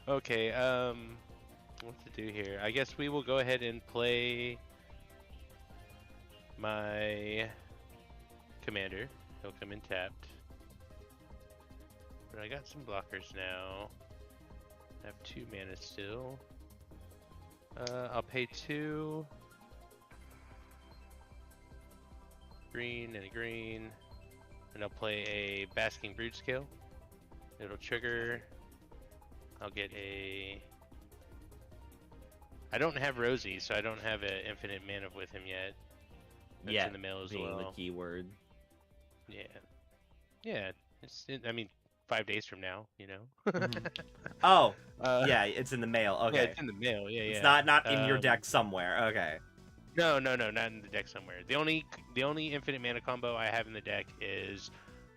[SPEAKER 4] Okay, what to do here? I guess we will go ahead and play my commander. He'll come in tapped. But I got some blockers now. I have 2 mana still. I'll pay 2. Green and a green. And I'll play a Basking Brood Scale. It'll trigger. I'll get a... I don't have Rosie, so I don't have an infinite mana with him yet. That's
[SPEAKER 2] Yeah,
[SPEAKER 4] in the mail as
[SPEAKER 2] being
[SPEAKER 4] well.
[SPEAKER 2] the keyword.
[SPEAKER 4] Yeah. Yeah, I mean, 5 days from now, you know?
[SPEAKER 2] Oh,
[SPEAKER 4] Uh,
[SPEAKER 2] yeah, it's in the mail. Okay.
[SPEAKER 4] Yeah, it's in the mail, yeah,
[SPEAKER 2] It's
[SPEAKER 4] yeah.
[SPEAKER 2] not in your deck somewhere. Okay.
[SPEAKER 4] No, not in the deck somewhere. The only infinite mana combo I have in the deck is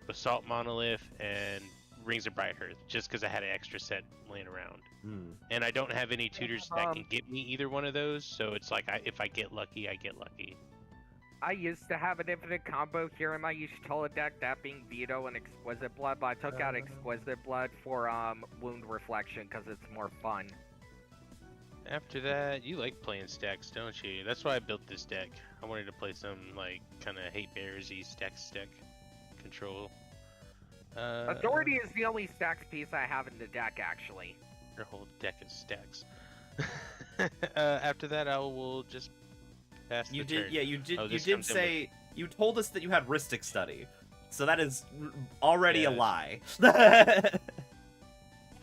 [SPEAKER 4] Basalt Monolith and Rings of Brighthearth, just because I had an extra set laying around.
[SPEAKER 2] Hmm.
[SPEAKER 4] And I don't have any tutors that can get me either one of those, so it's like if I get lucky, I get lucky.
[SPEAKER 3] I used to have an infinite combo here in my Y'shtola deck, that being Veto and Exquisite Blood, but I took out Exquisite Blood for Wound Reflection because it's more fun.
[SPEAKER 4] After that, you like playing stacks, don't you? That's why I built this deck. I wanted to play some, like, kind of hate bears-y stack control.
[SPEAKER 3] Authority is the only stacks piece I have in the deck, actually.
[SPEAKER 4] Your whole deck is stacks. After that, I will just pass
[SPEAKER 2] You
[SPEAKER 4] the
[SPEAKER 2] did,
[SPEAKER 4] turn.
[SPEAKER 2] yeah, you did.
[SPEAKER 4] Oh,
[SPEAKER 2] You
[SPEAKER 4] this
[SPEAKER 2] did
[SPEAKER 4] comes in with-
[SPEAKER 2] say you told us that you had Rhystic Study, so that is already a
[SPEAKER 4] Yeah.
[SPEAKER 2] lie.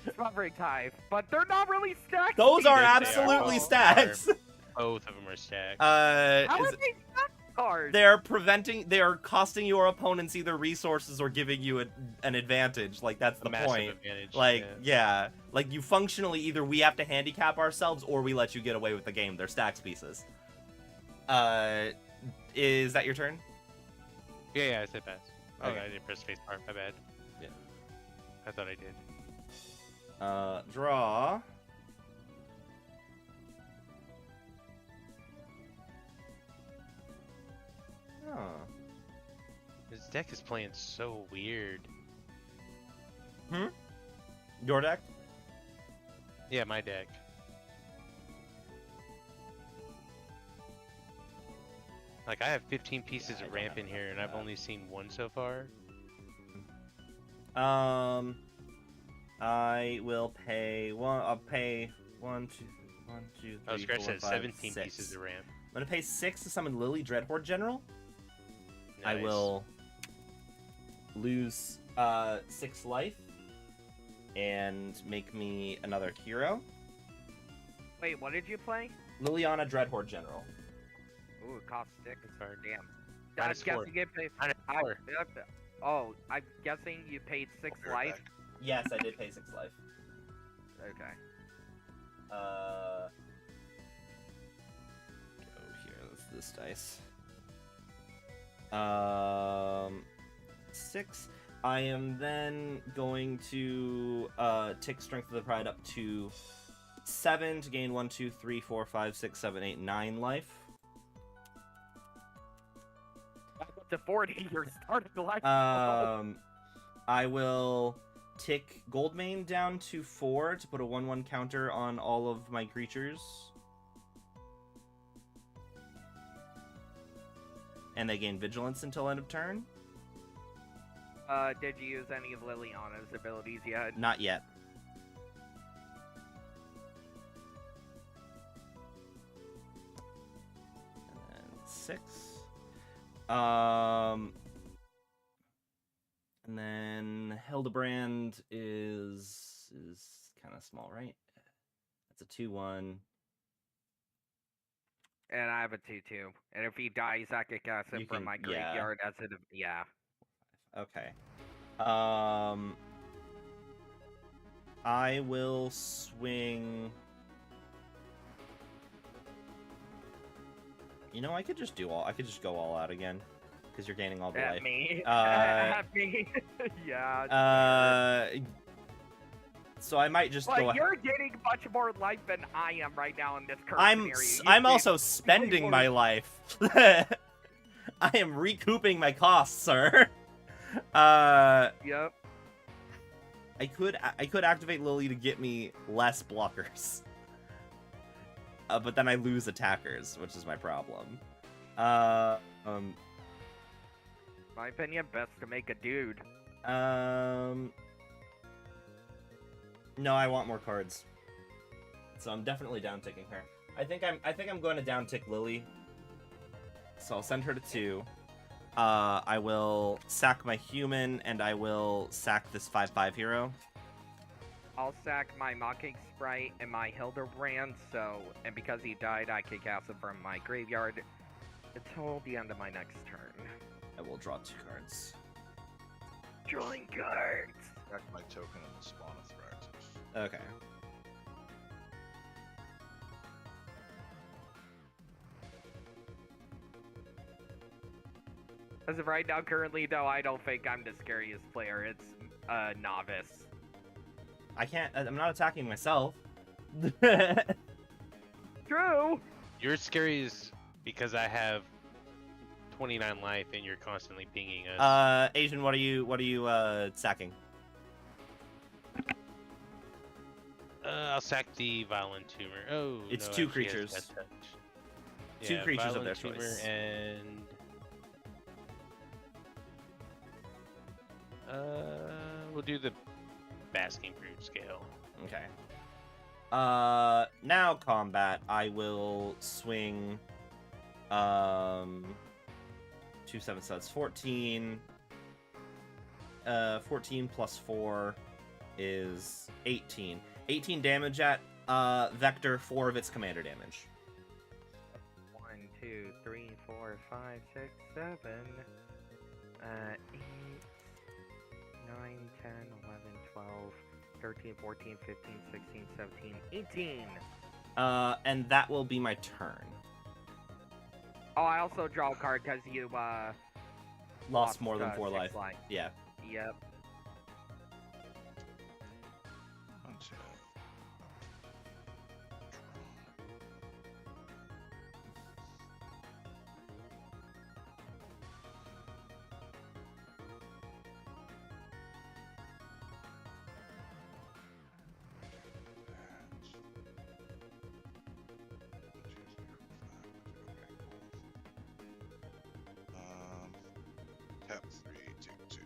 [SPEAKER 3] It's not very tight, but they're not really stacks.
[SPEAKER 2] Those are
[SPEAKER 4] They
[SPEAKER 2] absolutely
[SPEAKER 4] are.
[SPEAKER 2] stacks.
[SPEAKER 4] Both of them are stacked.
[SPEAKER 3] How are
[SPEAKER 2] Is-
[SPEAKER 3] they stack cards?
[SPEAKER 2] they are costing your opponents either resources or giving you an advantage. Like, that's
[SPEAKER 4] A
[SPEAKER 2] the
[SPEAKER 4] massive
[SPEAKER 2] point.
[SPEAKER 4] advantage.
[SPEAKER 2] Like, yeah. Like, you functionally either we have to handicap ourselves or we let you get away with the game. They're stacks pieces. Is that your turn?
[SPEAKER 4] Yeah, I said pass. Oh,
[SPEAKER 2] Okay.
[SPEAKER 4] I didn't press spacebar. My bad.
[SPEAKER 2] Yeah.
[SPEAKER 4] I thought I did.
[SPEAKER 2] Draw. Oh.
[SPEAKER 4] This deck is playing so weird.
[SPEAKER 2] Your deck?
[SPEAKER 4] Yeah, my deck. Like, I have 15 pieces
[SPEAKER 2] I
[SPEAKER 4] of
[SPEAKER 2] don't
[SPEAKER 4] ramp
[SPEAKER 2] have
[SPEAKER 4] in here, and
[SPEAKER 2] enough
[SPEAKER 4] I've
[SPEAKER 2] for
[SPEAKER 4] only seen one so far.
[SPEAKER 2] I will pay one. I'll pay 1, 2, 1, 2,
[SPEAKER 4] Oh,
[SPEAKER 2] 3,
[SPEAKER 4] Scratch
[SPEAKER 2] 4,
[SPEAKER 4] said
[SPEAKER 2] 5,
[SPEAKER 4] 17
[SPEAKER 2] 6.
[SPEAKER 4] pieces of ramp.
[SPEAKER 2] I'm gonna pay 6 to summon Lily Dreadhorde General. I
[SPEAKER 4] Nice.
[SPEAKER 2] will lose 6 life and make me another hero.
[SPEAKER 3] Wait, what did you play?
[SPEAKER 2] Liliana Dreadhorde General.
[SPEAKER 3] Ooh, it costs 6.
[SPEAKER 4] Card.
[SPEAKER 3] Damn.
[SPEAKER 4] Minus
[SPEAKER 3] I'm
[SPEAKER 4] 4.
[SPEAKER 3] guessing you paid.
[SPEAKER 4] Minus 4.
[SPEAKER 3] Oh, I'm guessing you paid 6
[SPEAKER 5] I'll be right
[SPEAKER 3] life.
[SPEAKER 5] back.
[SPEAKER 2] Yes, I did pay 6 life.
[SPEAKER 3] Okay.
[SPEAKER 2] Go here. That's this dice. 6. I am then going to take Strength of the Pride up to 7 to gain 1, 2, 3, 4, 5, 6, 7, 8, 9 life.
[SPEAKER 3] Back up to 40. You're starting life.
[SPEAKER 2] I will tick Goldmane down to 4 to put a 1/1 counter on all of my creatures. And they gain Vigilance until end of turn.
[SPEAKER 3] Did you use any of Liliana's abilities yet?
[SPEAKER 2] Not yet. And then 6. And then Hildebrand is kind of small, right? That's a 2/1.
[SPEAKER 3] And I have a 2/2. And if he dies, I can cast him
[SPEAKER 2] You
[SPEAKER 3] from
[SPEAKER 2] can-
[SPEAKER 3] my
[SPEAKER 2] yeah.
[SPEAKER 3] graveyard as a yeah.
[SPEAKER 2] Okay. I will swing. You know, I could just go all out again, because you're gaining all the
[SPEAKER 3] At
[SPEAKER 2] life.
[SPEAKER 3] me.
[SPEAKER 2] Uh,
[SPEAKER 3] At me. Yeah.
[SPEAKER 2] So I might just
[SPEAKER 3] Like,
[SPEAKER 2] go.
[SPEAKER 3] you're getting much more life than I am right now in this current scenario.
[SPEAKER 2] I'm also spending my life. I am recouping my costs, sir.
[SPEAKER 3] Yep.
[SPEAKER 2] I could activate Lily to get me less blockers. But then I lose attackers, which is my problem.
[SPEAKER 3] My opinion, best to make a dude.
[SPEAKER 2] No, I want more cards. So I'm definitely down ticking her. I think I'm going to down tick Lily. So I'll send her to 2. I will sack my human, and I will sack this 5/5 hero.
[SPEAKER 3] I'll sack my Mocking Sprite and my Hildebrand, and because he died, I can cast him from my graveyard until the end of my next turn.
[SPEAKER 2] I will draw 2 cards.
[SPEAKER 3] Drawing cards!
[SPEAKER 5] Back my token and the spawn of Thraxus.
[SPEAKER 2] Okay.
[SPEAKER 3] As of right now, currently, though, I don't think I'm the scariest player. It's Novice.
[SPEAKER 2] I'm not attacking myself.
[SPEAKER 3] True!
[SPEAKER 4] You're scary as because I have 29 life and you're constantly pinging us.
[SPEAKER 2] Asian, what are you sacking?
[SPEAKER 4] I'll sack the Violent Tumor. Oh,
[SPEAKER 2] It's
[SPEAKER 4] no,
[SPEAKER 2] 2
[SPEAKER 4] actually, it has
[SPEAKER 2] creatures.
[SPEAKER 4] Death Touch.
[SPEAKER 2] 2 creatures of their
[SPEAKER 4] Violent Tumor
[SPEAKER 2] choice.
[SPEAKER 4] And we'll do the Basking Fruit scale.
[SPEAKER 2] Okay. Now combat. I will swing. 2 7, so that's 14. 14 plus 4 is 18. 18 damage at vector 4 of its commander damage.
[SPEAKER 3] 1, 2, 3, 4, 5, 6, 7, 8, 9, 10, 11, 12, 13, 14, 15, 16, 17, 18.
[SPEAKER 2] And that will be my turn.
[SPEAKER 3] Oh, I also draw a card because you
[SPEAKER 2] Lost more than 4
[SPEAKER 3] 6
[SPEAKER 2] life. Yeah.
[SPEAKER 3] Yep.
[SPEAKER 5] Untap. take 2.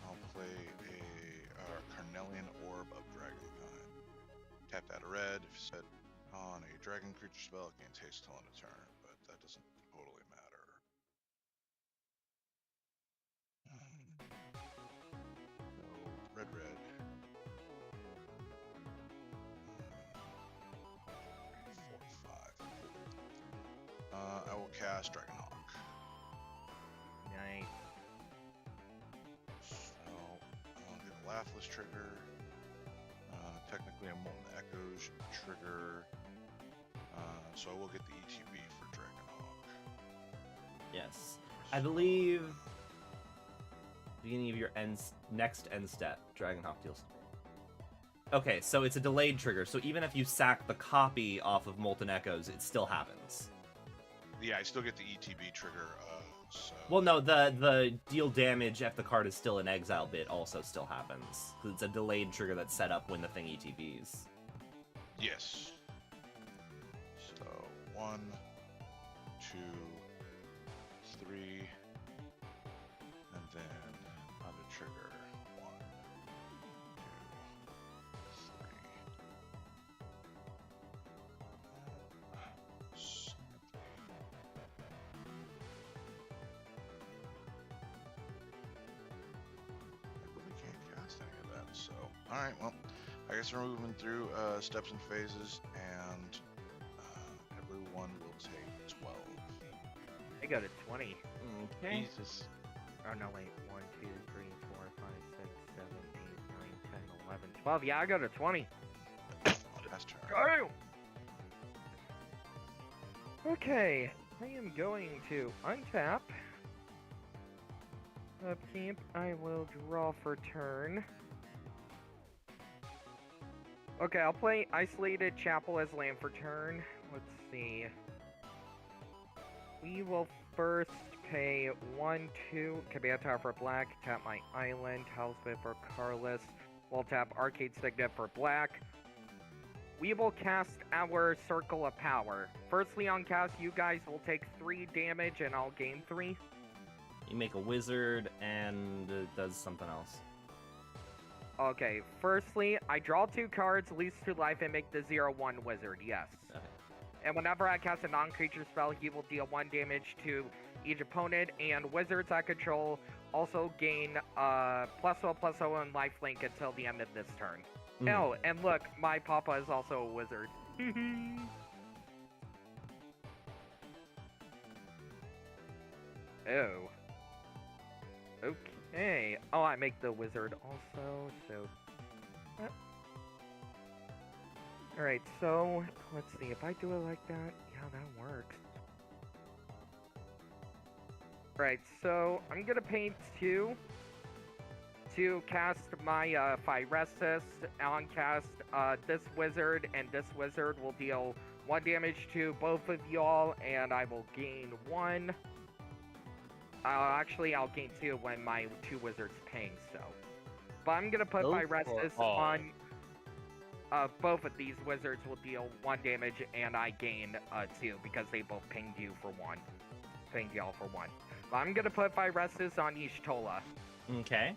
[SPEAKER 5] I'll play a Carnelian Orb of Dragonkind. Tap that a red. If set on a dragon creature spell, it gains haste till end of turn, but that doesn't totally matter. So, red. 4, 5. I will cast Dragonhawk.
[SPEAKER 3] Nice.
[SPEAKER 5] So, I'll get a Laughless trigger. Technically, a Molten Echoes trigger. So I will get the ETB for Dragonhawk.
[SPEAKER 2] Yes. I believe beginning of your next end step, Dragonhawk deals. Okay, so it's a delayed trigger, so even if you sack the copy off of Molten Echoes, it still happens.
[SPEAKER 5] Yeah, I still get the ETB trigger. So.
[SPEAKER 2] Well, no, the deal damage if the card is still in exile bit also still happens. Because it's a delayed trigger that's set up when the thing ETBs.
[SPEAKER 5] Yes. So 1, 2, 3, and then on the trigger 1, 2, 3. So, alright, well, I guess we're moving through steps and phases, and everyone will take 12.
[SPEAKER 3] I go to 20.
[SPEAKER 2] Okay.
[SPEAKER 4] Jesus.
[SPEAKER 3] Oh, no, wait. 1, 2, 3, 4, 5, 6, 7, 8, 9, 10, 11, 12. Yeah, I go to 20.
[SPEAKER 5] Last turn.
[SPEAKER 3] Go! Okay, I am going to untap. Upkeep, I will draw for turn. Okay, I'll play Isolated Chapel as land for turn. Let's see. We will first pay 1, 2, command tower for black, tap my island, Talisman for Carlos. We'll tap Arcade Signet for black. We will cast our Circle of Power. Firstly on cast, you guys will take 3 damage and I'll gain 3.
[SPEAKER 2] You make a wizard and it does something else.
[SPEAKER 3] Okay, firstly, I draw 2 cards, lose 2 life, and make the 0/1 wizard, yes.
[SPEAKER 2] Okay.
[SPEAKER 3] And whenever I cast a non-creature spell, he will deal 1 damage to each opponent, and wizards I control also gain +1/+0 and lifelink until the end of this turn. Oh, and look, my papa is also a wizard. Oh. Okay. Oh, I make the wizard also, so... Alright, so, let's see, if I do it like that, yeah, that works. Alright, so, I'm gonna pay 2 to cast my Phyresis, on cast this wizard, and this wizard will deal 1 damage to both of y'all, and I will gain 1. Actually, I'll gain 2 when my 2 wizards ping, so. But I'm gonna put Phyresis on... both of these wizards will deal 1 damage, and I gain 2, because they both pinged you for 1. Pinged y'all for 1. But I'm gonna put Phyresis on Y'shtola.
[SPEAKER 2] Okay.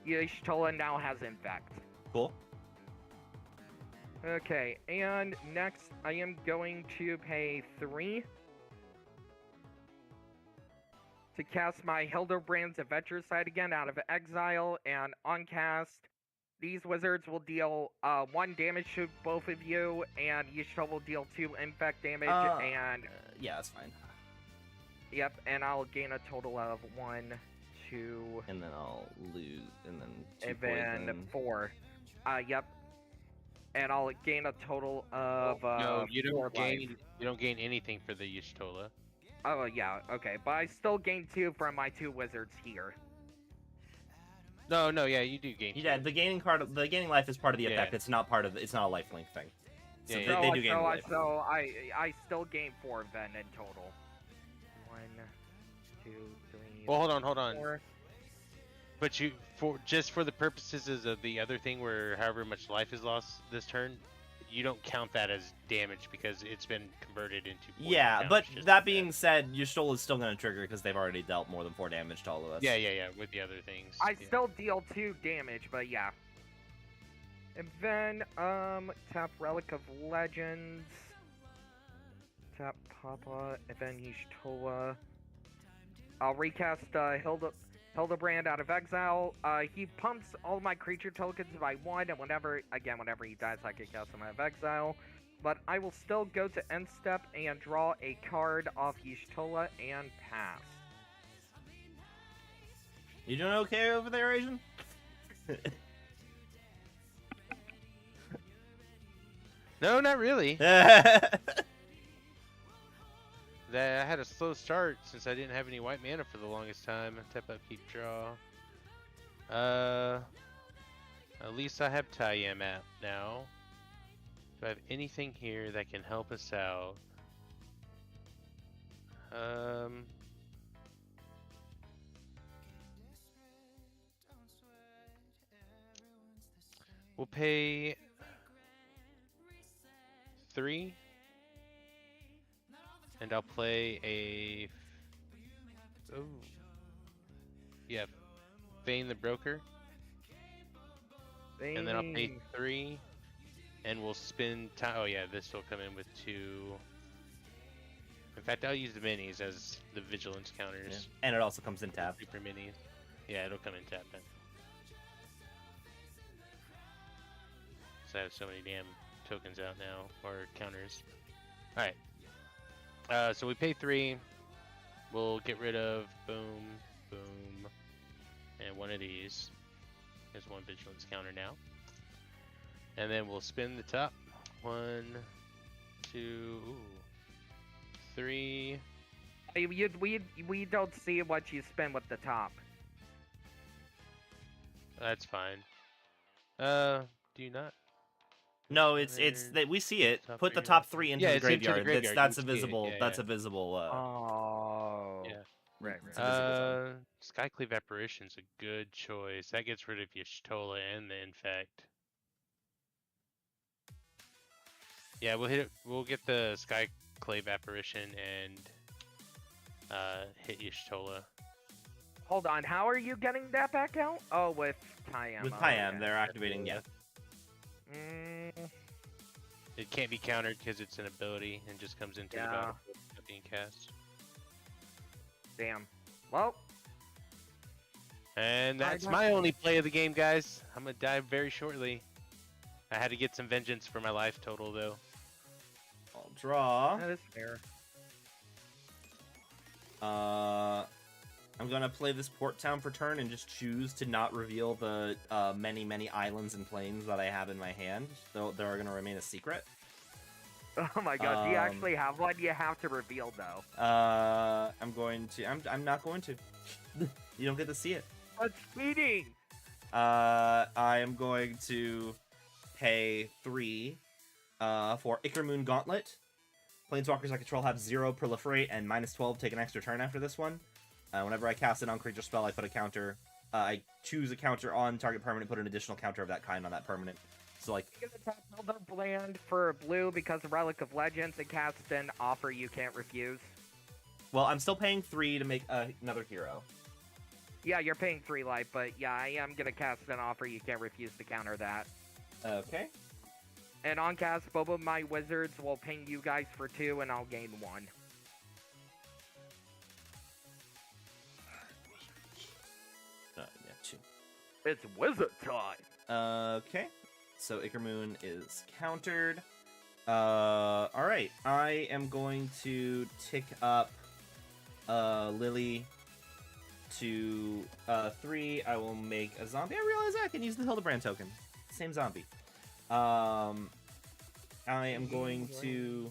[SPEAKER 3] Y'shtola now has Infect.
[SPEAKER 2] Cool.
[SPEAKER 3] Okay, and next I am going to pay 3 to cast my Hildebrand's Adventure Site again out of exile, and on cast, these wizards will deal 1 damage to both of you, and Y'shtola will deal 2 infect damage, and...
[SPEAKER 2] yeah, that's fine.
[SPEAKER 3] Yep, and I'll gain a total of 1, 2...
[SPEAKER 2] And then I'll lose, and then 2
[SPEAKER 3] and then
[SPEAKER 2] poison.
[SPEAKER 3] 4. Yep. And I'll gain a total of
[SPEAKER 4] no, you
[SPEAKER 3] 4
[SPEAKER 4] don't gain.
[SPEAKER 3] life.
[SPEAKER 4] You don't gain anything for the Y'shtola.
[SPEAKER 3] Oh yeah, okay, but I still gain 2 from my 2 wizards here.
[SPEAKER 4] No, yeah, you do gain.
[SPEAKER 2] Yeah, the gaining life is part of the effect.
[SPEAKER 4] Yeah.
[SPEAKER 2] It's not part of. It's not a lifelink thing. So
[SPEAKER 4] Yeah,
[SPEAKER 2] they do gain life.
[SPEAKER 3] So I still gain 4 then in total. 1, 2, 3.
[SPEAKER 4] Well, hold on.
[SPEAKER 3] 4.
[SPEAKER 4] But just for the purposes of the other thing, where however much life is lost this turn, you don't count that as damage because it's been converted into poison
[SPEAKER 2] Yeah,
[SPEAKER 4] damage
[SPEAKER 2] but
[SPEAKER 4] just
[SPEAKER 2] that
[SPEAKER 4] like
[SPEAKER 2] being said, your Stoll is still going to trigger because they've already dealt more than 4 damage to all of us.
[SPEAKER 4] Yeah, with the other things.
[SPEAKER 3] I
[SPEAKER 4] yeah.
[SPEAKER 3] still deal 2 damage, but yeah. And then, tap Relic of Legends. Tap Papa, and then Y'shtola. I'll recast Hildebrand out of exile. He pumps all my creature tokens by 1, and whenever he dies, I can cast him out of exile. But I will still go to end step and draw a card off Y'shtola and pass.
[SPEAKER 2] You doing okay over there, Asian?
[SPEAKER 4] No, not really. I had a slow start since I didn't have any white mana for the longest time. Tap up, keep draw. At least I have Tayam out now. Do I have anything here that can help us out? We'll pay 3. And I'll play a... Oh. Yeah. Bane the Broker. And then I'll pay 3. And we'll spin time. Oh yeah, this will come in with 2. In fact, I'll use the minis as the vigilance counters.
[SPEAKER 2] Yeah. And it also comes in tap.
[SPEAKER 4] Super minis. Yeah, it'll come in tap then. So I have so many damn tokens out now, or counters. Alright. So we pay 3. We'll get rid of boom, boom, and one of these. There's 1 vigilance counter now. And then we'll spin the top. 1, 2, 3.
[SPEAKER 3] We don't see what you spend with the top.
[SPEAKER 4] That's fine. Do you not?
[SPEAKER 2] No, it's that we see it.
[SPEAKER 4] Top
[SPEAKER 2] Put the
[SPEAKER 4] 3
[SPEAKER 2] top 3 into the
[SPEAKER 4] it's into the
[SPEAKER 2] graveyard.
[SPEAKER 4] graveyard,
[SPEAKER 2] That's a
[SPEAKER 4] you can see it.
[SPEAKER 2] visible.
[SPEAKER 4] Yeah,
[SPEAKER 2] that's
[SPEAKER 4] yeah.
[SPEAKER 2] a visible.
[SPEAKER 3] Oh.
[SPEAKER 4] Yeah.
[SPEAKER 3] Right.
[SPEAKER 2] It's a visible zone.
[SPEAKER 4] Skycleave Apparition's a good choice. That gets rid of Y'shtola and the Infect. Yeah, we'll hit it. We'll get the Skyclave Apparition and hit Y'shtola.
[SPEAKER 3] Hold on, how are you getting that back out? Oh, with Tayam.
[SPEAKER 2] With
[SPEAKER 3] Oh,
[SPEAKER 2] Tayam,
[SPEAKER 3] okay.
[SPEAKER 2] they're activating. Yeah.
[SPEAKER 4] It can't be countered because it's an ability and just comes into the battle without being cast.
[SPEAKER 3] Damn. Well.
[SPEAKER 4] And that's my only play of the game, guys. I'm gonna die very shortly. I had to get some vengeance for my life total, though.
[SPEAKER 2] I'll draw.
[SPEAKER 3] That is fair.
[SPEAKER 2] I'm gonna play this Port Town for turn and just choose to not reveal the many islands and plains that I have in my hand. They're gonna remain a secret.
[SPEAKER 3] Oh my god, do you actually have one? You have to reveal, though.
[SPEAKER 2] I'm not going to. You don't get to see it.
[SPEAKER 3] What's cheating?
[SPEAKER 2] I am going to pay 3 for Ichor Gauntlet. Planeswalkers I control have 0 proliferate and -12 take an extra turn after this one. Whenever I cast an on-creature spell, I put a counter. I choose a counter on target permanent, put an additional counter of that kind on that permanent. So, like...
[SPEAKER 3] You can attack Hildebrand for blue because of Relic of Legends and cast an offer you can't refuse.
[SPEAKER 2] Well, I'm still paying 3 to make another hero.
[SPEAKER 3] Yeah, you're paying 3 life, but yeah, I am gonna cast an offer you can't refuse to counter that.
[SPEAKER 2] Okay.
[SPEAKER 3] And on cast, both of my wizards will ping you guys for 2, and I'll gain 1.
[SPEAKER 2] Yeah, 2.
[SPEAKER 3] It's wizard time!
[SPEAKER 2] Okay. So Ichor is countered. Alright. I am going to tick up Lily to 3. I will make a zombie. I realize I can use the Hildebrand token. Same zombie. I am going to...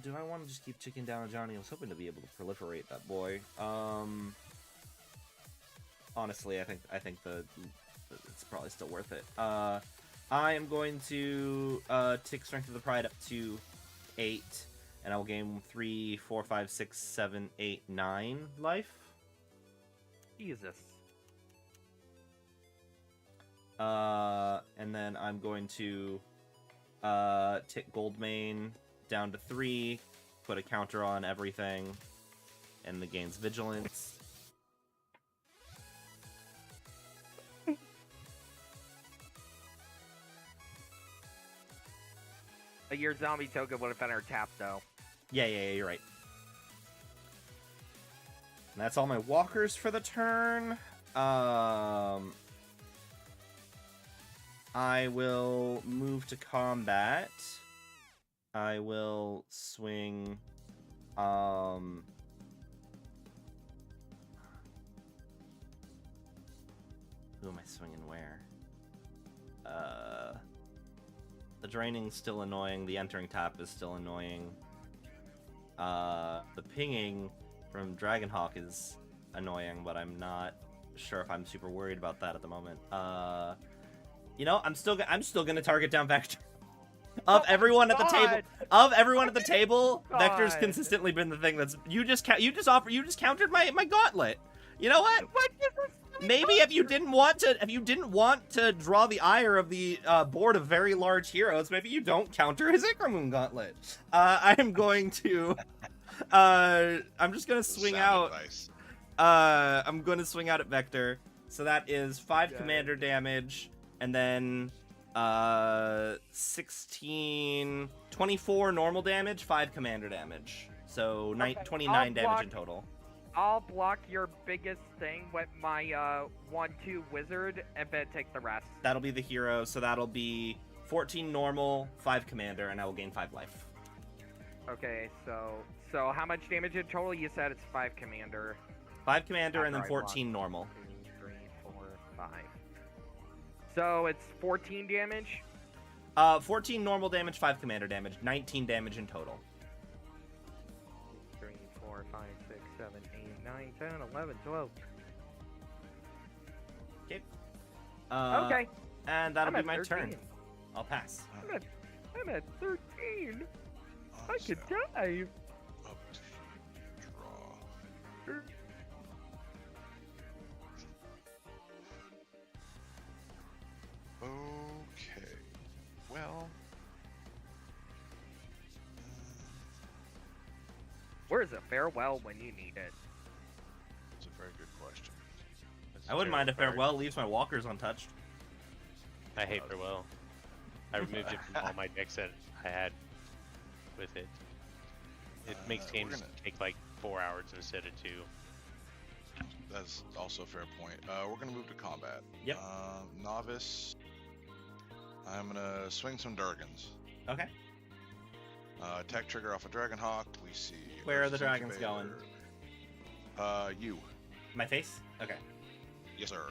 [SPEAKER 2] do I want to just keep chicken down on Johnny? I was hoping to be able to proliferate that boy. Honestly, I think it's probably still worth it. I am going to tick Strength of the Pride up to 8, and I will gain 3, 4, 5, 6, 7, 8, 9 life.
[SPEAKER 3] Jesus.
[SPEAKER 2] And then I'm going to tick Goldmane down to 3, put a counter on everything, and the gains vigilance.
[SPEAKER 3] Your zombie token would have been our tap, though.
[SPEAKER 2] Yeah, you're right. And that's all my walkers for the turn. I will move to combat. I will swing. Who am I swinging where? The draining's still annoying. The entering tap is still annoying. The pinging from Dragonhawk is annoying, but I'm not sure if I'm super worried about that at the moment. You know, I'm still gonna target down Vector. Of everyone at the table, Vector's consistently been the thing that's you just countered my gauntlet. You know what? Maybe if you didn't want to draw the ire of the board of very large heroes, maybe you don't counter his Ichramoon gauntlet. I am going to I'm just gonna swing out. I'm gonna swing out at Vector. So that is 5 commander damage, and then 16, 24 normal damage, 5 commander damage. So 29 damage in total.
[SPEAKER 3] I'll block your biggest thing with my 1/2 wizard, and then take the rest.
[SPEAKER 2] That'll be the hero, so that'll be 14 normal, 5 commander, and I will gain 5 life.
[SPEAKER 3] Okay, so how much damage in total? You said it's 5 commander.
[SPEAKER 2] 5 commander and then 14 normal.
[SPEAKER 3] 2, 3, 4, 5. So it's 14 damage?
[SPEAKER 2] 14 normal damage, 5 commander damage, 19 damage in total.
[SPEAKER 3] 3, 4, 5, 6, 7, 8, 9, 10, 11, 12.
[SPEAKER 2] Okay.
[SPEAKER 3] Okay.
[SPEAKER 2] And that'll
[SPEAKER 3] I'm
[SPEAKER 2] be my
[SPEAKER 3] at 13.
[SPEAKER 2] turn. I'll pass.
[SPEAKER 3] I'm at 13. I could die.
[SPEAKER 5] Up to draw. Okay. Well.
[SPEAKER 3] Where's a farewell when you need it?
[SPEAKER 5] That's a very good question.
[SPEAKER 2] I wouldn't mind if farewell leaves my walkers untouched.
[SPEAKER 4] I hate farewell. I removed it from all my decks that I had with it. It makes games take like 4 hours instead of 2.
[SPEAKER 5] That's also a fair point. We're gonna move to combat.
[SPEAKER 2] Yep.
[SPEAKER 5] Novice. I'm gonna swing some Durgans.
[SPEAKER 2] Okay.
[SPEAKER 5] Attack trigger off a Dragonhawk. We see.
[SPEAKER 2] Where are the
[SPEAKER 5] Earth's
[SPEAKER 2] dragons
[SPEAKER 5] Incubator. You.
[SPEAKER 2] My face? Okay.
[SPEAKER 5] Yes, sir.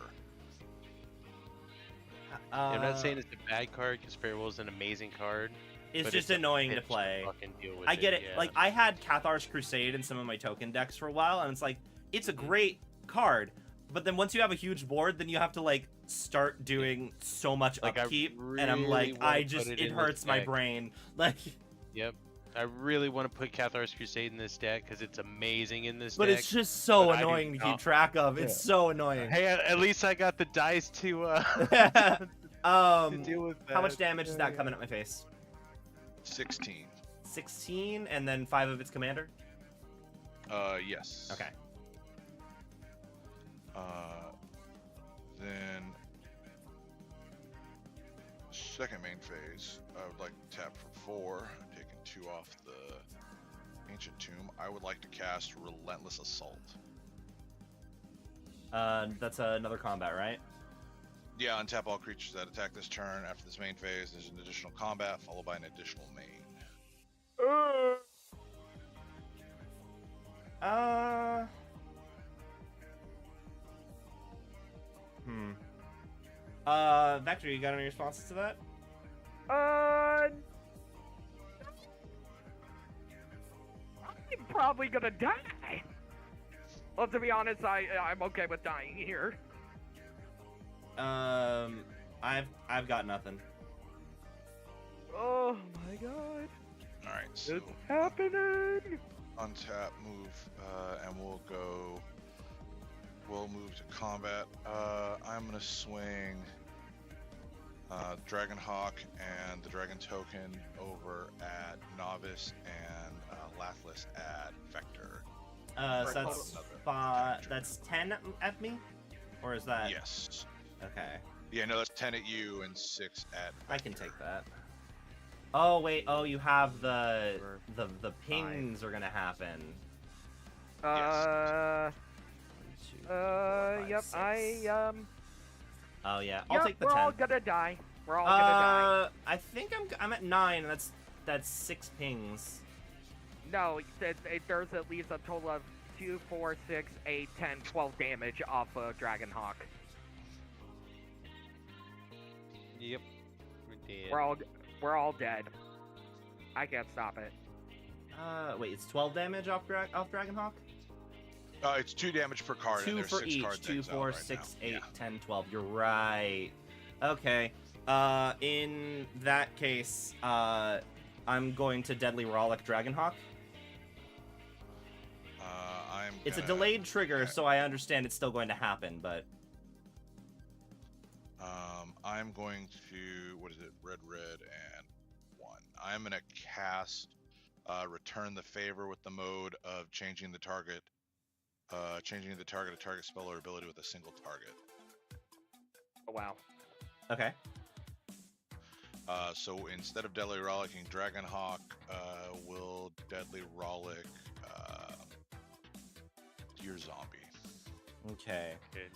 [SPEAKER 4] I'm not saying it's a bad card because farewell is an amazing card.
[SPEAKER 2] It's
[SPEAKER 4] but
[SPEAKER 2] just
[SPEAKER 4] a
[SPEAKER 2] annoying to
[SPEAKER 4] bitch
[SPEAKER 2] play.
[SPEAKER 4] fucking deal with
[SPEAKER 2] I get it.
[SPEAKER 4] yeah.
[SPEAKER 2] Like, I had Cathar's Crusade in some of my token decks for a while, and it's like, it's a great card. But then once you have a huge board, then you have to, like, start doing so much
[SPEAKER 4] Like, I
[SPEAKER 2] upkeep. And I'm
[SPEAKER 4] really
[SPEAKER 2] like,
[SPEAKER 4] wanna put it
[SPEAKER 2] it
[SPEAKER 4] in
[SPEAKER 2] hurts
[SPEAKER 4] this
[SPEAKER 2] my
[SPEAKER 4] deck.
[SPEAKER 2] brain. Like,
[SPEAKER 4] Yep. I really want to put Cathar's Crusade in this deck because it's amazing in this
[SPEAKER 2] but
[SPEAKER 4] deck.
[SPEAKER 2] it's just so
[SPEAKER 4] but I do
[SPEAKER 2] annoying to keep
[SPEAKER 4] not-
[SPEAKER 2] track of. It's so annoying.
[SPEAKER 4] Hey, at least I got the dice to deal with that.
[SPEAKER 2] How much damage is that coming at my face?
[SPEAKER 5] 16.
[SPEAKER 2] 16, and then 5 of its commander?
[SPEAKER 5] Yes.
[SPEAKER 2] Okay.
[SPEAKER 5] Then second main phase, I would like to tap for 4, taking 2 off the Ancient Tomb. I would like to cast Relentless Assault.
[SPEAKER 2] That's another combat, right?
[SPEAKER 5] Yeah, untap all creatures that attack this turn. After this main phase, there's an additional combat followed by an additional main.
[SPEAKER 2] Vector, you got any responses to that?
[SPEAKER 3] I'm probably gonna die. Well, to be honest, I'm okay with dying here.
[SPEAKER 2] I've got nothing.
[SPEAKER 3] Oh my god.
[SPEAKER 5] Alright, so
[SPEAKER 3] It's happening!
[SPEAKER 5] untap, move, and we'll move to combat. I'm gonna swing Dragonhawk and the Dragon Token over at Novice and Lathless at Vector.
[SPEAKER 2] So
[SPEAKER 3] total-
[SPEAKER 2] that's 10 at me? Or is that...
[SPEAKER 5] Yes.
[SPEAKER 2] Okay.
[SPEAKER 5] Yeah, no, that's 10 at you and 6 at Vector.
[SPEAKER 2] I can take that. Oh, wait. Oh, you have the pings are gonna happen.
[SPEAKER 3] Yep.
[SPEAKER 2] 6. Oh, yeah. I'll
[SPEAKER 3] Yep,
[SPEAKER 2] take the
[SPEAKER 3] we're
[SPEAKER 2] 10.
[SPEAKER 3] all gonna die. We're all gonna die.
[SPEAKER 2] I think I'm at 9. That's 6 pings.
[SPEAKER 3] No, there's at least a total of 2, 4, 6, 8, 10, 12 damage off of Dragonhawk.
[SPEAKER 4] Yep. We're dead.
[SPEAKER 3] We're all dead. I can't stop it.
[SPEAKER 2] Wait, it's 12 damage off Dragonhawk?
[SPEAKER 5] It's 2 damage per card.
[SPEAKER 2] 2
[SPEAKER 5] and there's
[SPEAKER 2] for
[SPEAKER 5] 6
[SPEAKER 2] each.
[SPEAKER 5] cards
[SPEAKER 2] 2,
[SPEAKER 5] exiled
[SPEAKER 2] 4,
[SPEAKER 5] right
[SPEAKER 2] 6,
[SPEAKER 5] now.
[SPEAKER 2] 8,
[SPEAKER 5] Yeah.
[SPEAKER 2] 10, 12. You're right. Okay. In that case, I'm going to Deadly Rollick Dragonhawk. It's a delayed trigger, so I understand it's still going to happen, but...
[SPEAKER 5] I'm going to, what is it, red, and 1. I'm going to cast Return the Favor with the mode of changing the target a target spell or ability with a single target.
[SPEAKER 3] Oh, wow.
[SPEAKER 2] Okay.
[SPEAKER 5] So instead of Deadly Rollicking Dragonhawk, will Deadly Rollick your zombie.
[SPEAKER 2] Okay.
[SPEAKER 4] Good.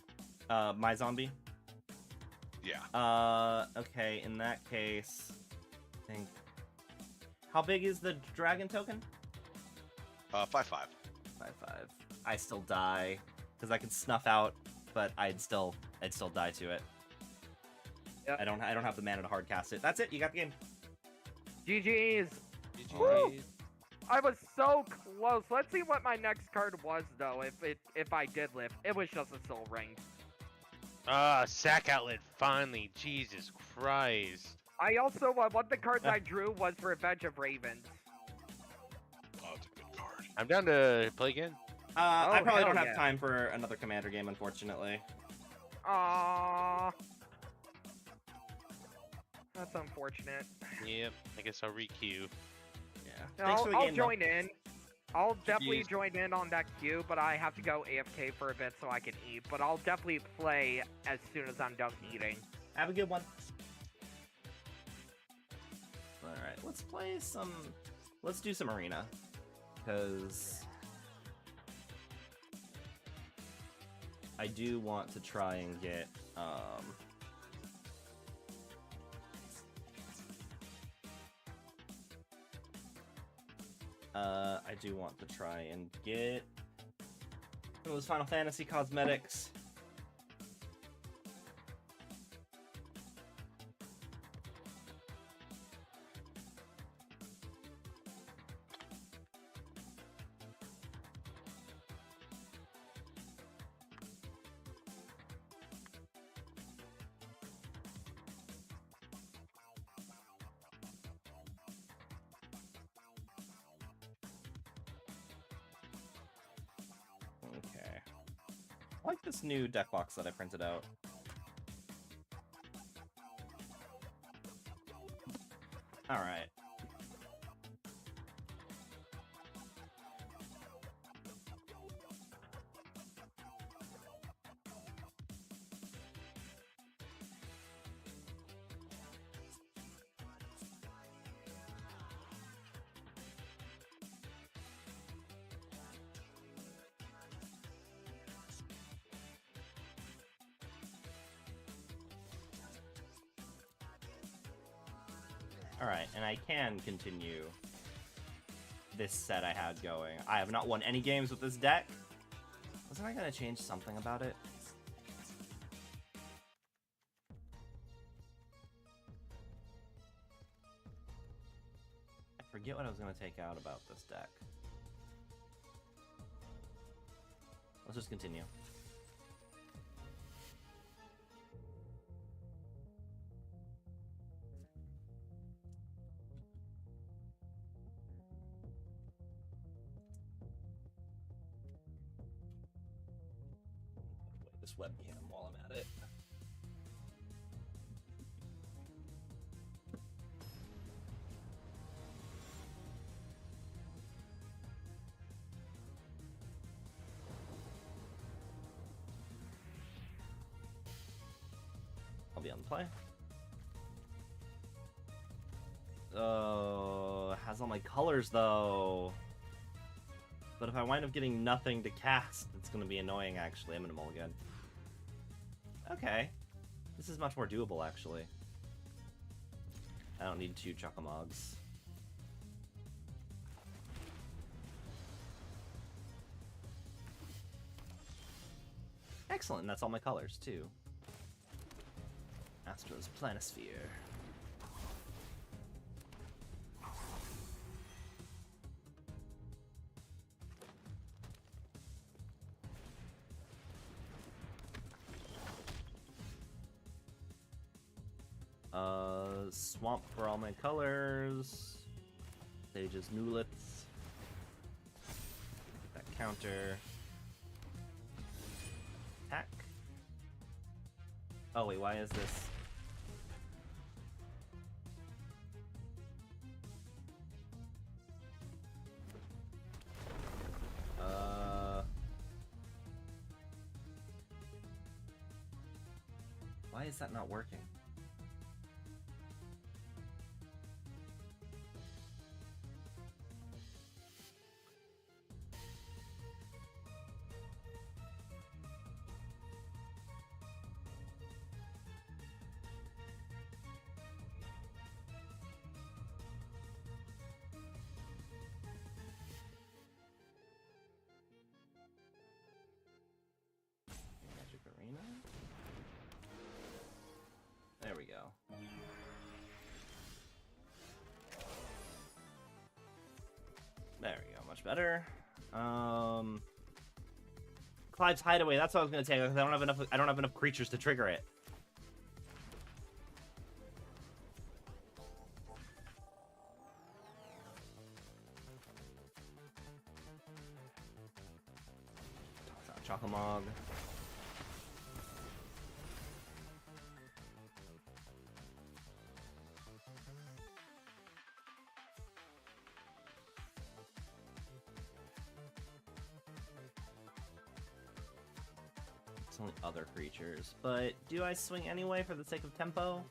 [SPEAKER 2] My zombie?
[SPEAKER 5] Yeah.
[SPEAKER 2] Okay, in that case... I think... How big is the dragon token?
[SPEAKER 5] 5/5.
[SPEAKER 2] 5/5. I still die. Because I can snuff out, but I'd still die to it.
[SPEAKER 3] Yep.
[SPEAKER 2] I don't have the mana to hard cast it. That's it, you got the game.
[SPEAKER 3] GG's.
[SPEAKER 4] Woo!
[SPEAKER 3] I was so close. Let's see what my next card was, though, if I did live. It was just a soul ring.
[SPEAKER 4] Sack outlet, finally. Jesus Christ.
[SPEAKER 3] I also, one of the cards I drew was Revenge of Ravens.
[SPEAKER 5] Oh, it's a good card.
[SPEAKER 4] I'm down to play again.
[SPEAKER 2] I probably
[SPEAKER 3] hell
[SPEAKER 2] don't have
[SPEAKER 3] yeah.
[SPEAKER 2] time for another Commander game, unfortunately.
[SPEAKER 3] Aww. That's unfortunate.
[SPEAKER 4] Yep. I guess I'll requeue.
[SPEAKER 2] Yeah. Thanks for the
[SPEAKER 3] I'll
[SPEAKER 2] game, though.
[SPEAKER 3] join in. I'll definitely
[SPEAKER 4] Yes.
[SPEAKER 3] join in on that queue, but I have to go AFK for a bit so I can eat. But I'll definitely play as soon as I'm done eating.
[SPEAKER 2] Have a good one. Alright, let's play some... Let's do some Arena. Because... I do want to try and get, I do want to try and get some of those Final Fantasy cosmetics. Okay. I like this new deck box that I printed out. Alright. Alright, and I can continue this set I had going. I have not won any games with this deck. Wasn't I gonna change something about it? I forget what I was gonna take out about this deck. Let's just continue. This webcam while I'm at it. be on the play. Oh, it has all my colors though. But if I wind up getting nothing to cast, it's gonna be annoying actually. I'm gonna mulligan. Okay. This is much more doable actually. I don't need 2 Chocomogs. Excellent, and that's all my colors too. Astro's Planisphere. Swamp for all my colors. Sage's Nulets. That counter. Attack. Oh wait, why is this? Why is that not working? Magic Arena? There we go. There we go, much better. Clive's Hideaway, that's what I was gonna take, because I don't have enough creatures to trigger it. Chocomog. It's only other creatures, but do I swing anyway for the sake of tempo?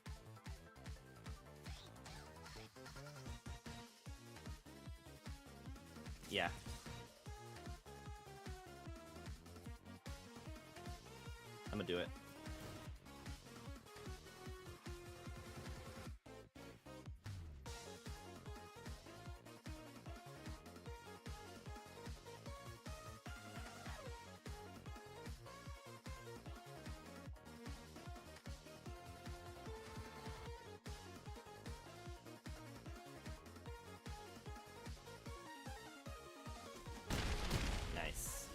[SPEAKER 2] Yeah. I'm gonna do it. Nice.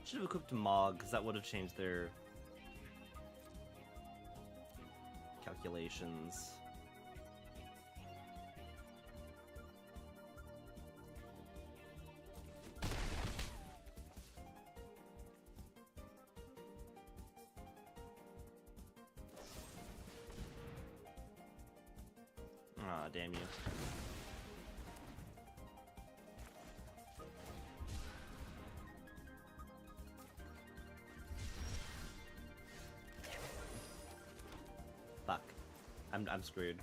[SPEAKER 2] Should have equipped Mog, because that would have changed their calculations. Aw, damn you. Fuck. I'm screwed.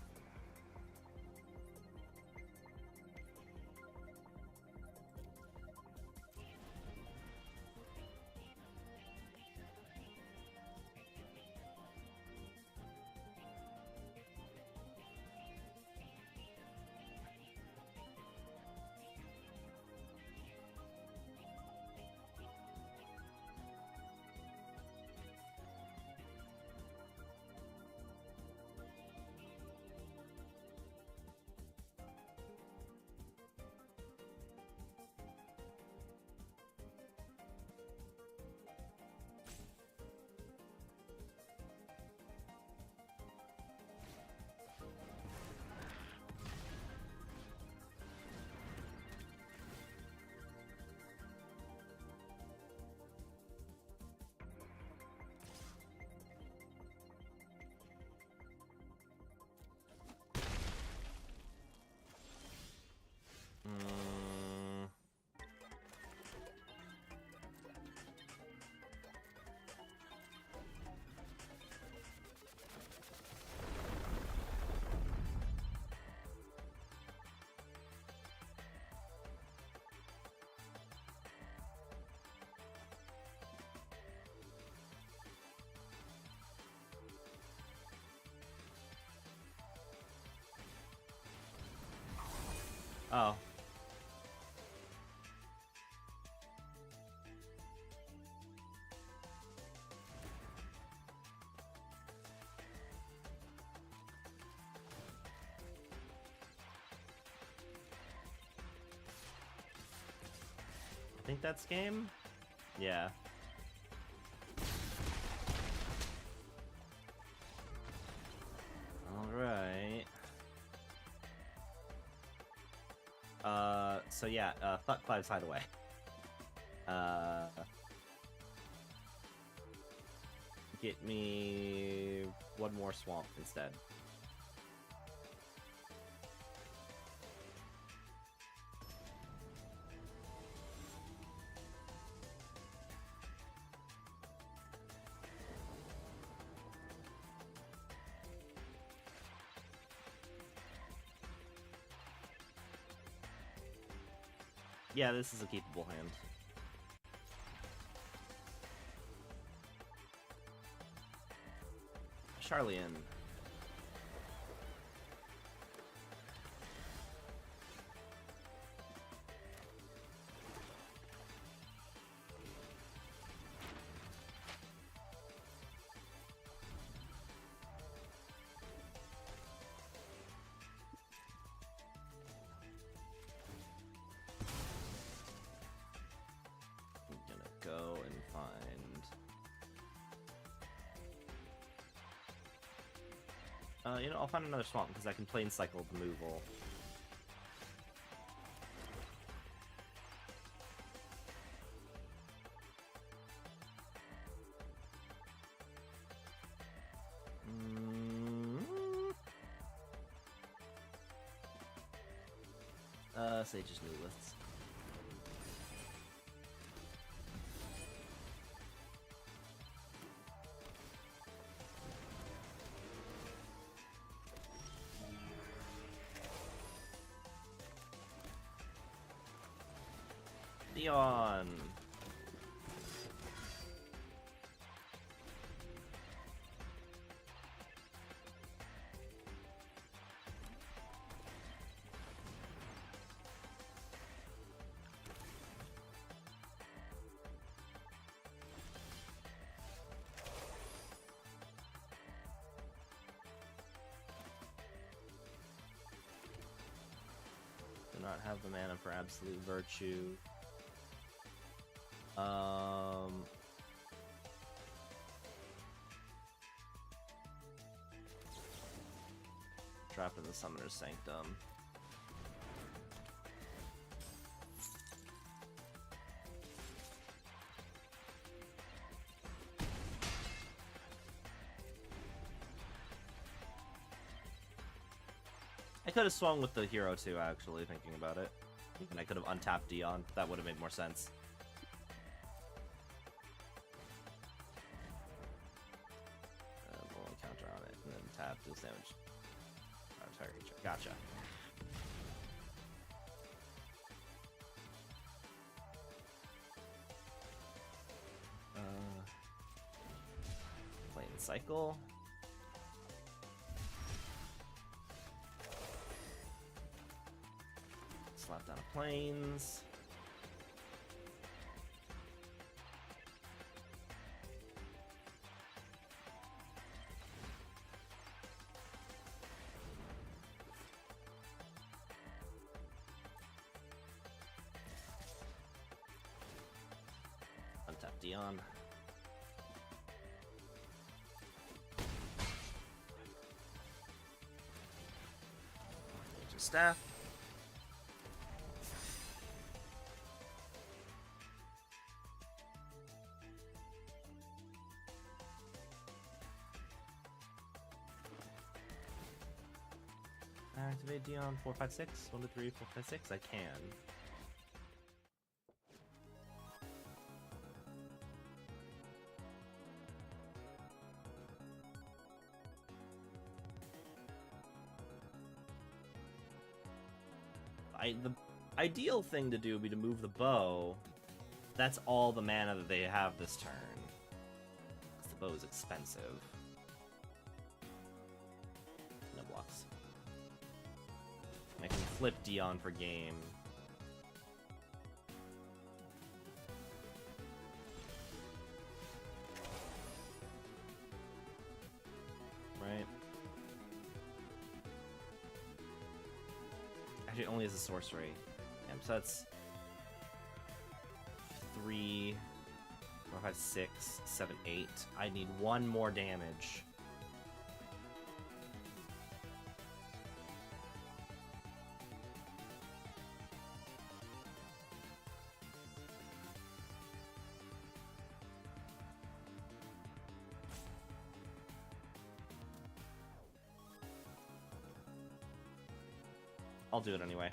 [SPEAKER 2] Oh. I think that's game? Yeah. Alright. So yeah, fuck Clive's Hideaway. Get me one more swamp instead. Yeah, this is a keepable hand. Charlian. Go and find... you know, I'll find another swamp, because I can plain cycle removal. Sage's Newliths. Leon. Do not have the mana for Absolute Virtue. Trap in the Summoner's Sanctum. I could have swung with the hero too, actually, thinking about it. And I could have untapped Dion. That would have made more sense. We'll counter on it, and then tap, deals damage. Target creature. Gotcha. Play in cycle. Slap down a plains. Untap Dion. Major staff. Activate Dion 4, 5, 6. 1, 2, 3, 4, 5, 6. I can. The ideal thing to do would be to move the bow. That's all the mana that they have this turn. Because the bow is expensive. No blocks. I can flip Dion for game. Right? Actually, only as a sorcery. Damn, so that's 3, 4, 5, 6, 7, 8. I need 1 more damage. I'll do it anyway.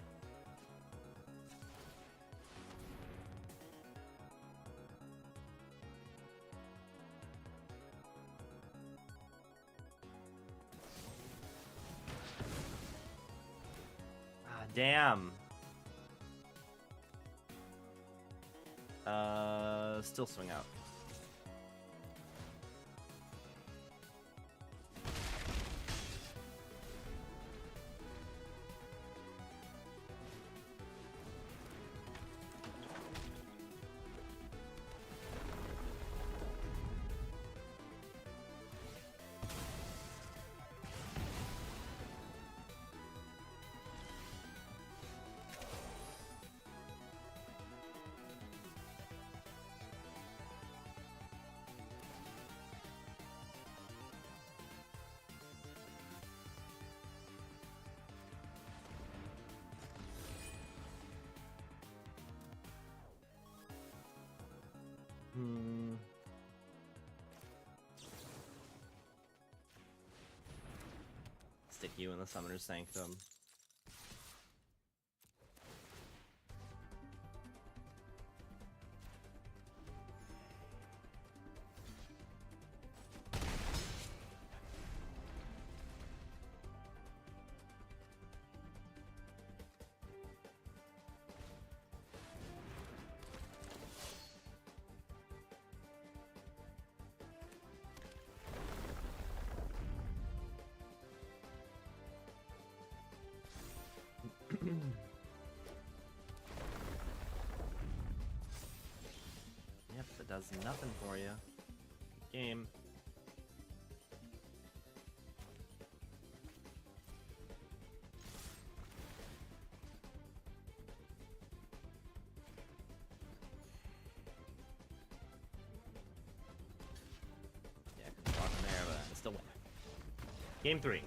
[SPEAKER 2] Ah, damn. Still swing out. Stick you in the Summoner's Sanctum. Yep, that does nothing for you. Game. Game 3.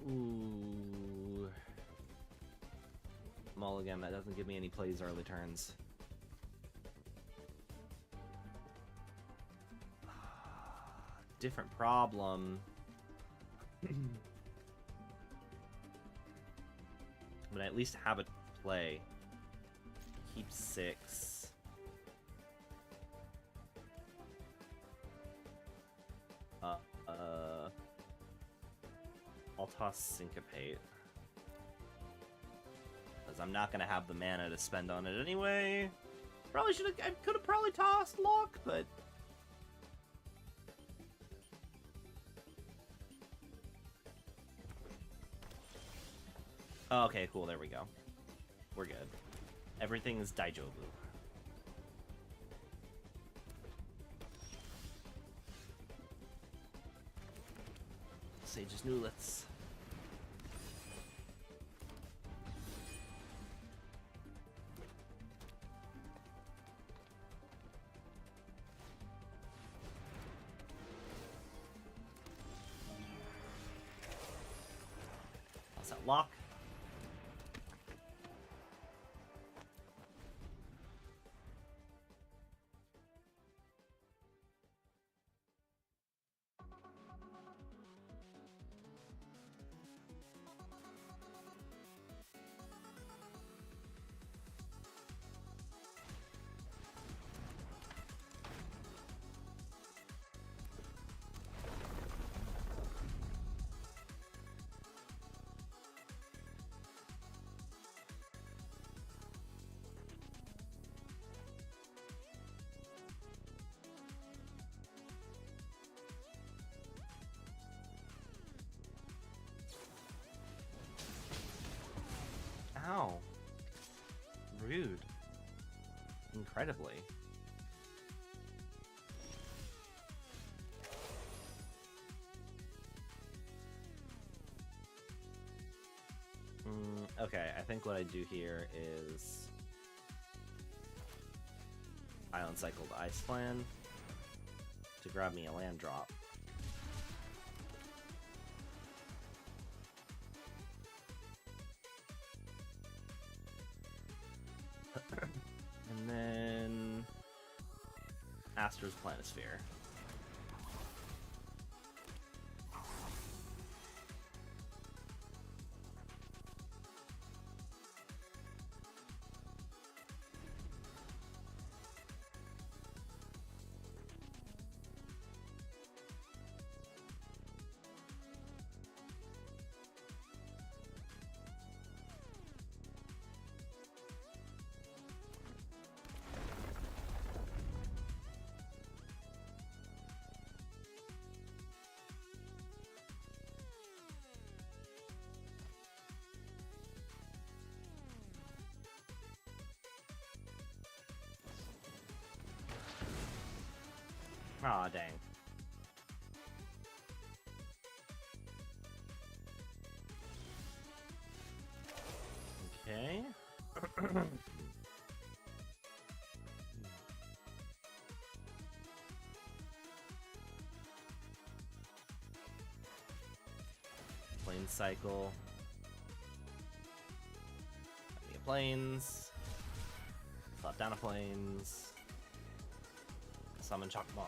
[SPEAKER 2] Ooh. Mulligan, that doesn't give me any plays early turns. Different problem. But I at least have a play. Keep 6. I'll toss Syncopate. Because I'm not going to have the mana to spend on it anyway. Probably should have... I could have probably tossed Lock, but... Okay, cool, there we go. We're good. Everything is Daijobu. Sage's Newlets. How's that lock? Ow. Rude. Incredibly. Okay, I think what I do here is Island Cycle to Ice Clan to grab me a land drop. And then Astra's Planisphere. Aw, dang. Okay. Plane cycle. Planes. Slap down a planes. Summon Chocmog.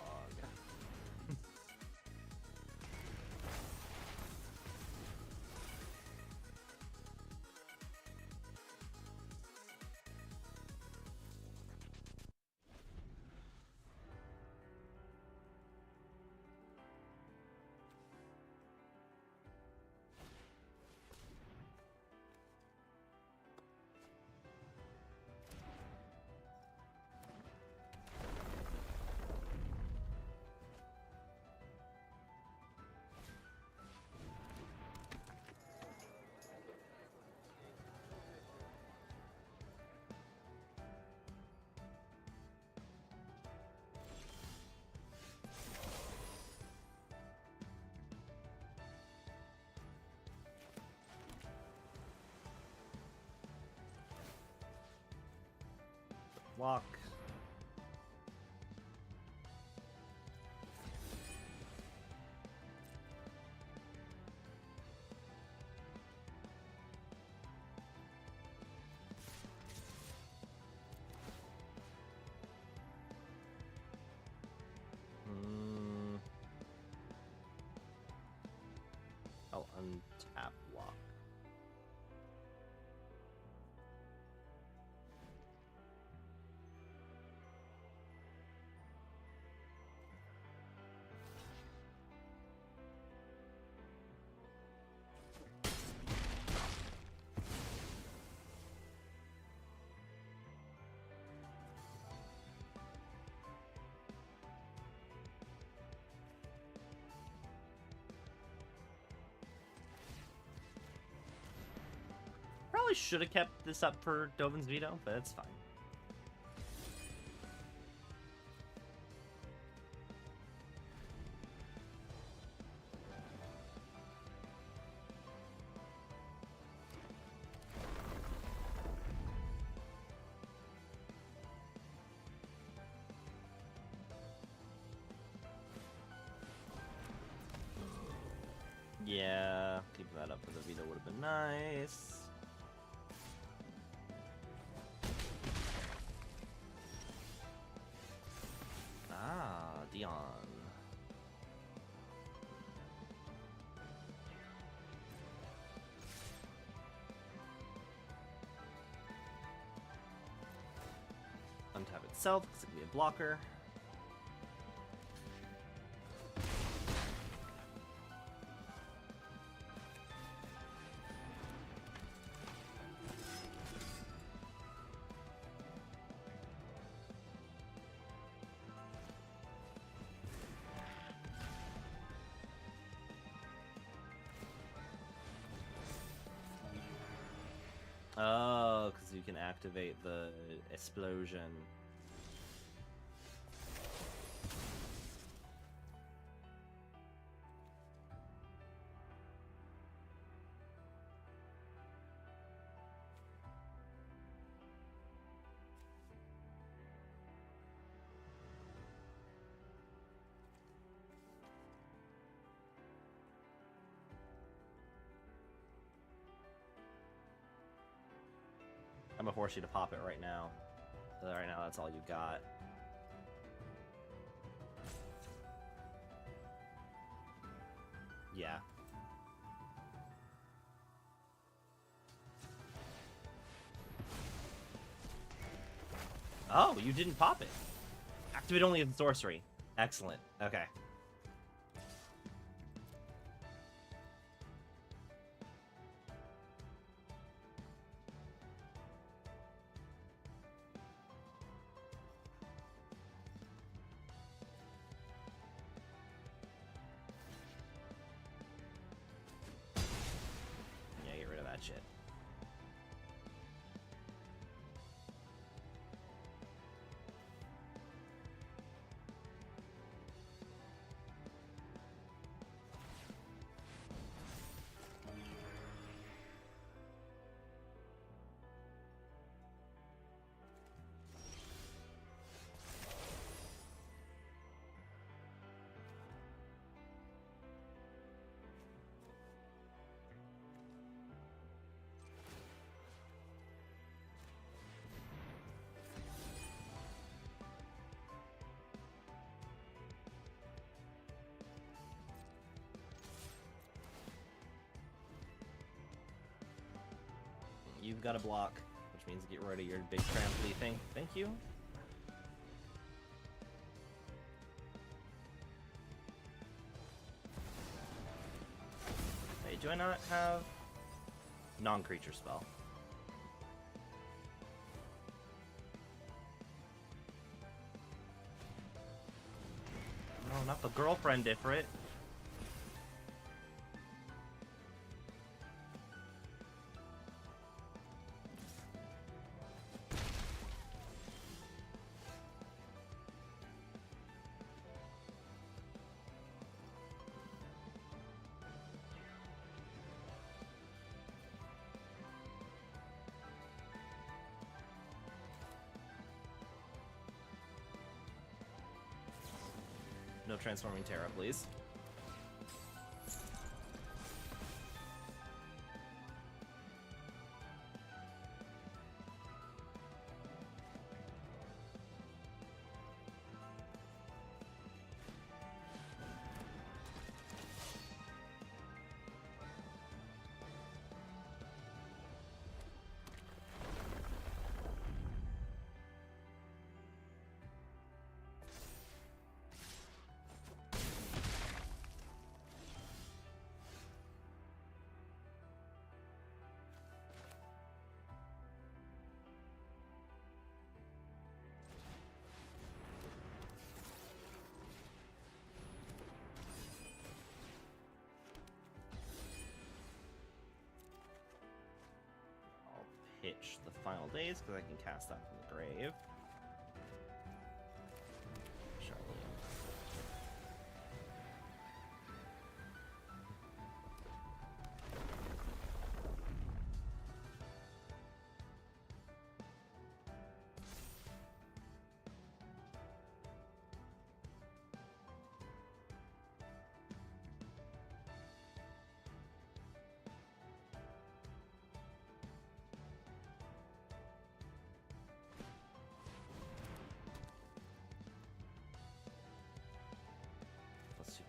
[SPEAKER 2] Walk. I'll untap walk. Probably should have kept this up for Dovin's veto, but it's fine. Yeah, keeping that up for the veto would have been nice. Ah, Dion. Untap itself, because it can be a blocker. Oh, because you can activate the explosion. I'm gonna force you to pop it right now. So right now, that's all you got. Yeah. Oh, you didn't pop it. Activate only in sorcery. Excellent. Okay. Yeah, get rid of that shit. got a block, which means get rid of your big trampoline thing. Thank you. Wait, do I not have non-creature spell? No, not the girlfriend Ifrit. No transforming Terra, please. Pitch the final days because I can cast that from the grave. Charlene.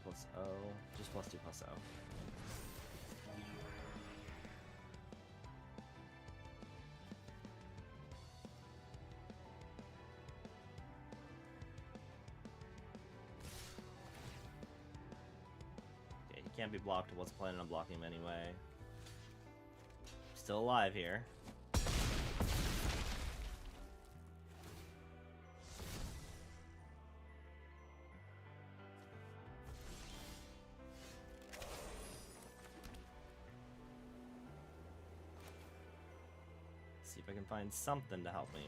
[SPEAKER 2] Plus O, just plus 2 plus O. Okay, he can't be blocked. I wasn't planning on blocking him anyway. Still alive here. See if I can find something to help me.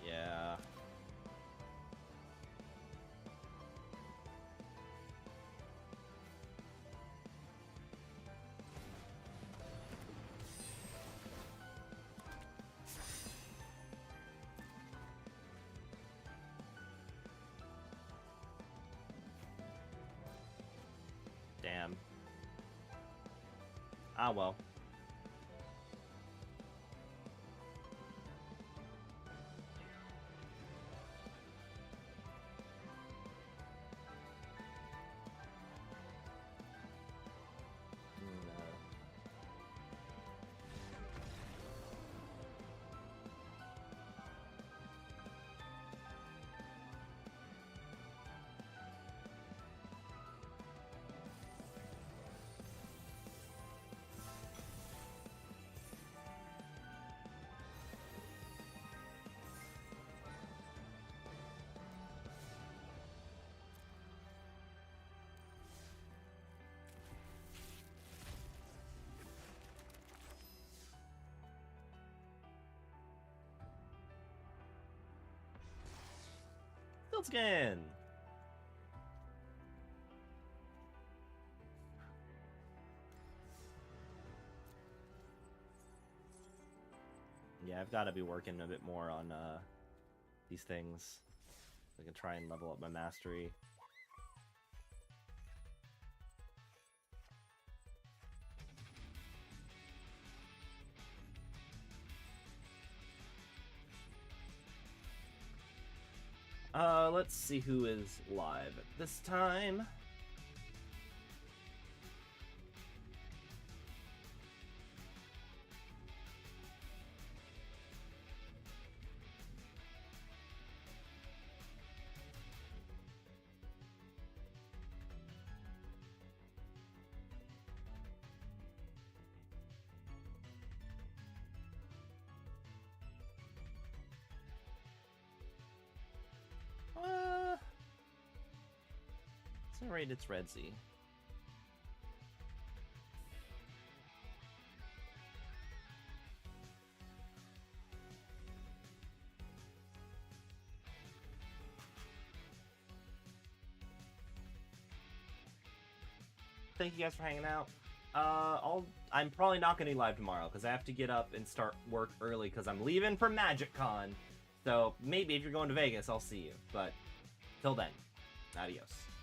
[SPEAKER 2] Yeah. Damn. Ah, well. Field scan! Yeah, I've got to be working a bit more on these things. I can try and level up my mastery. Let's see who is live at this time. It's alright, it's Redsy. Thank you guys for hanging out. I'm probably not gonna be live tomorrow because I have to get up and start work early because I'm leaving for MagicCon. So maybe if you're going to Vegas, I'll see you. But till then, adios.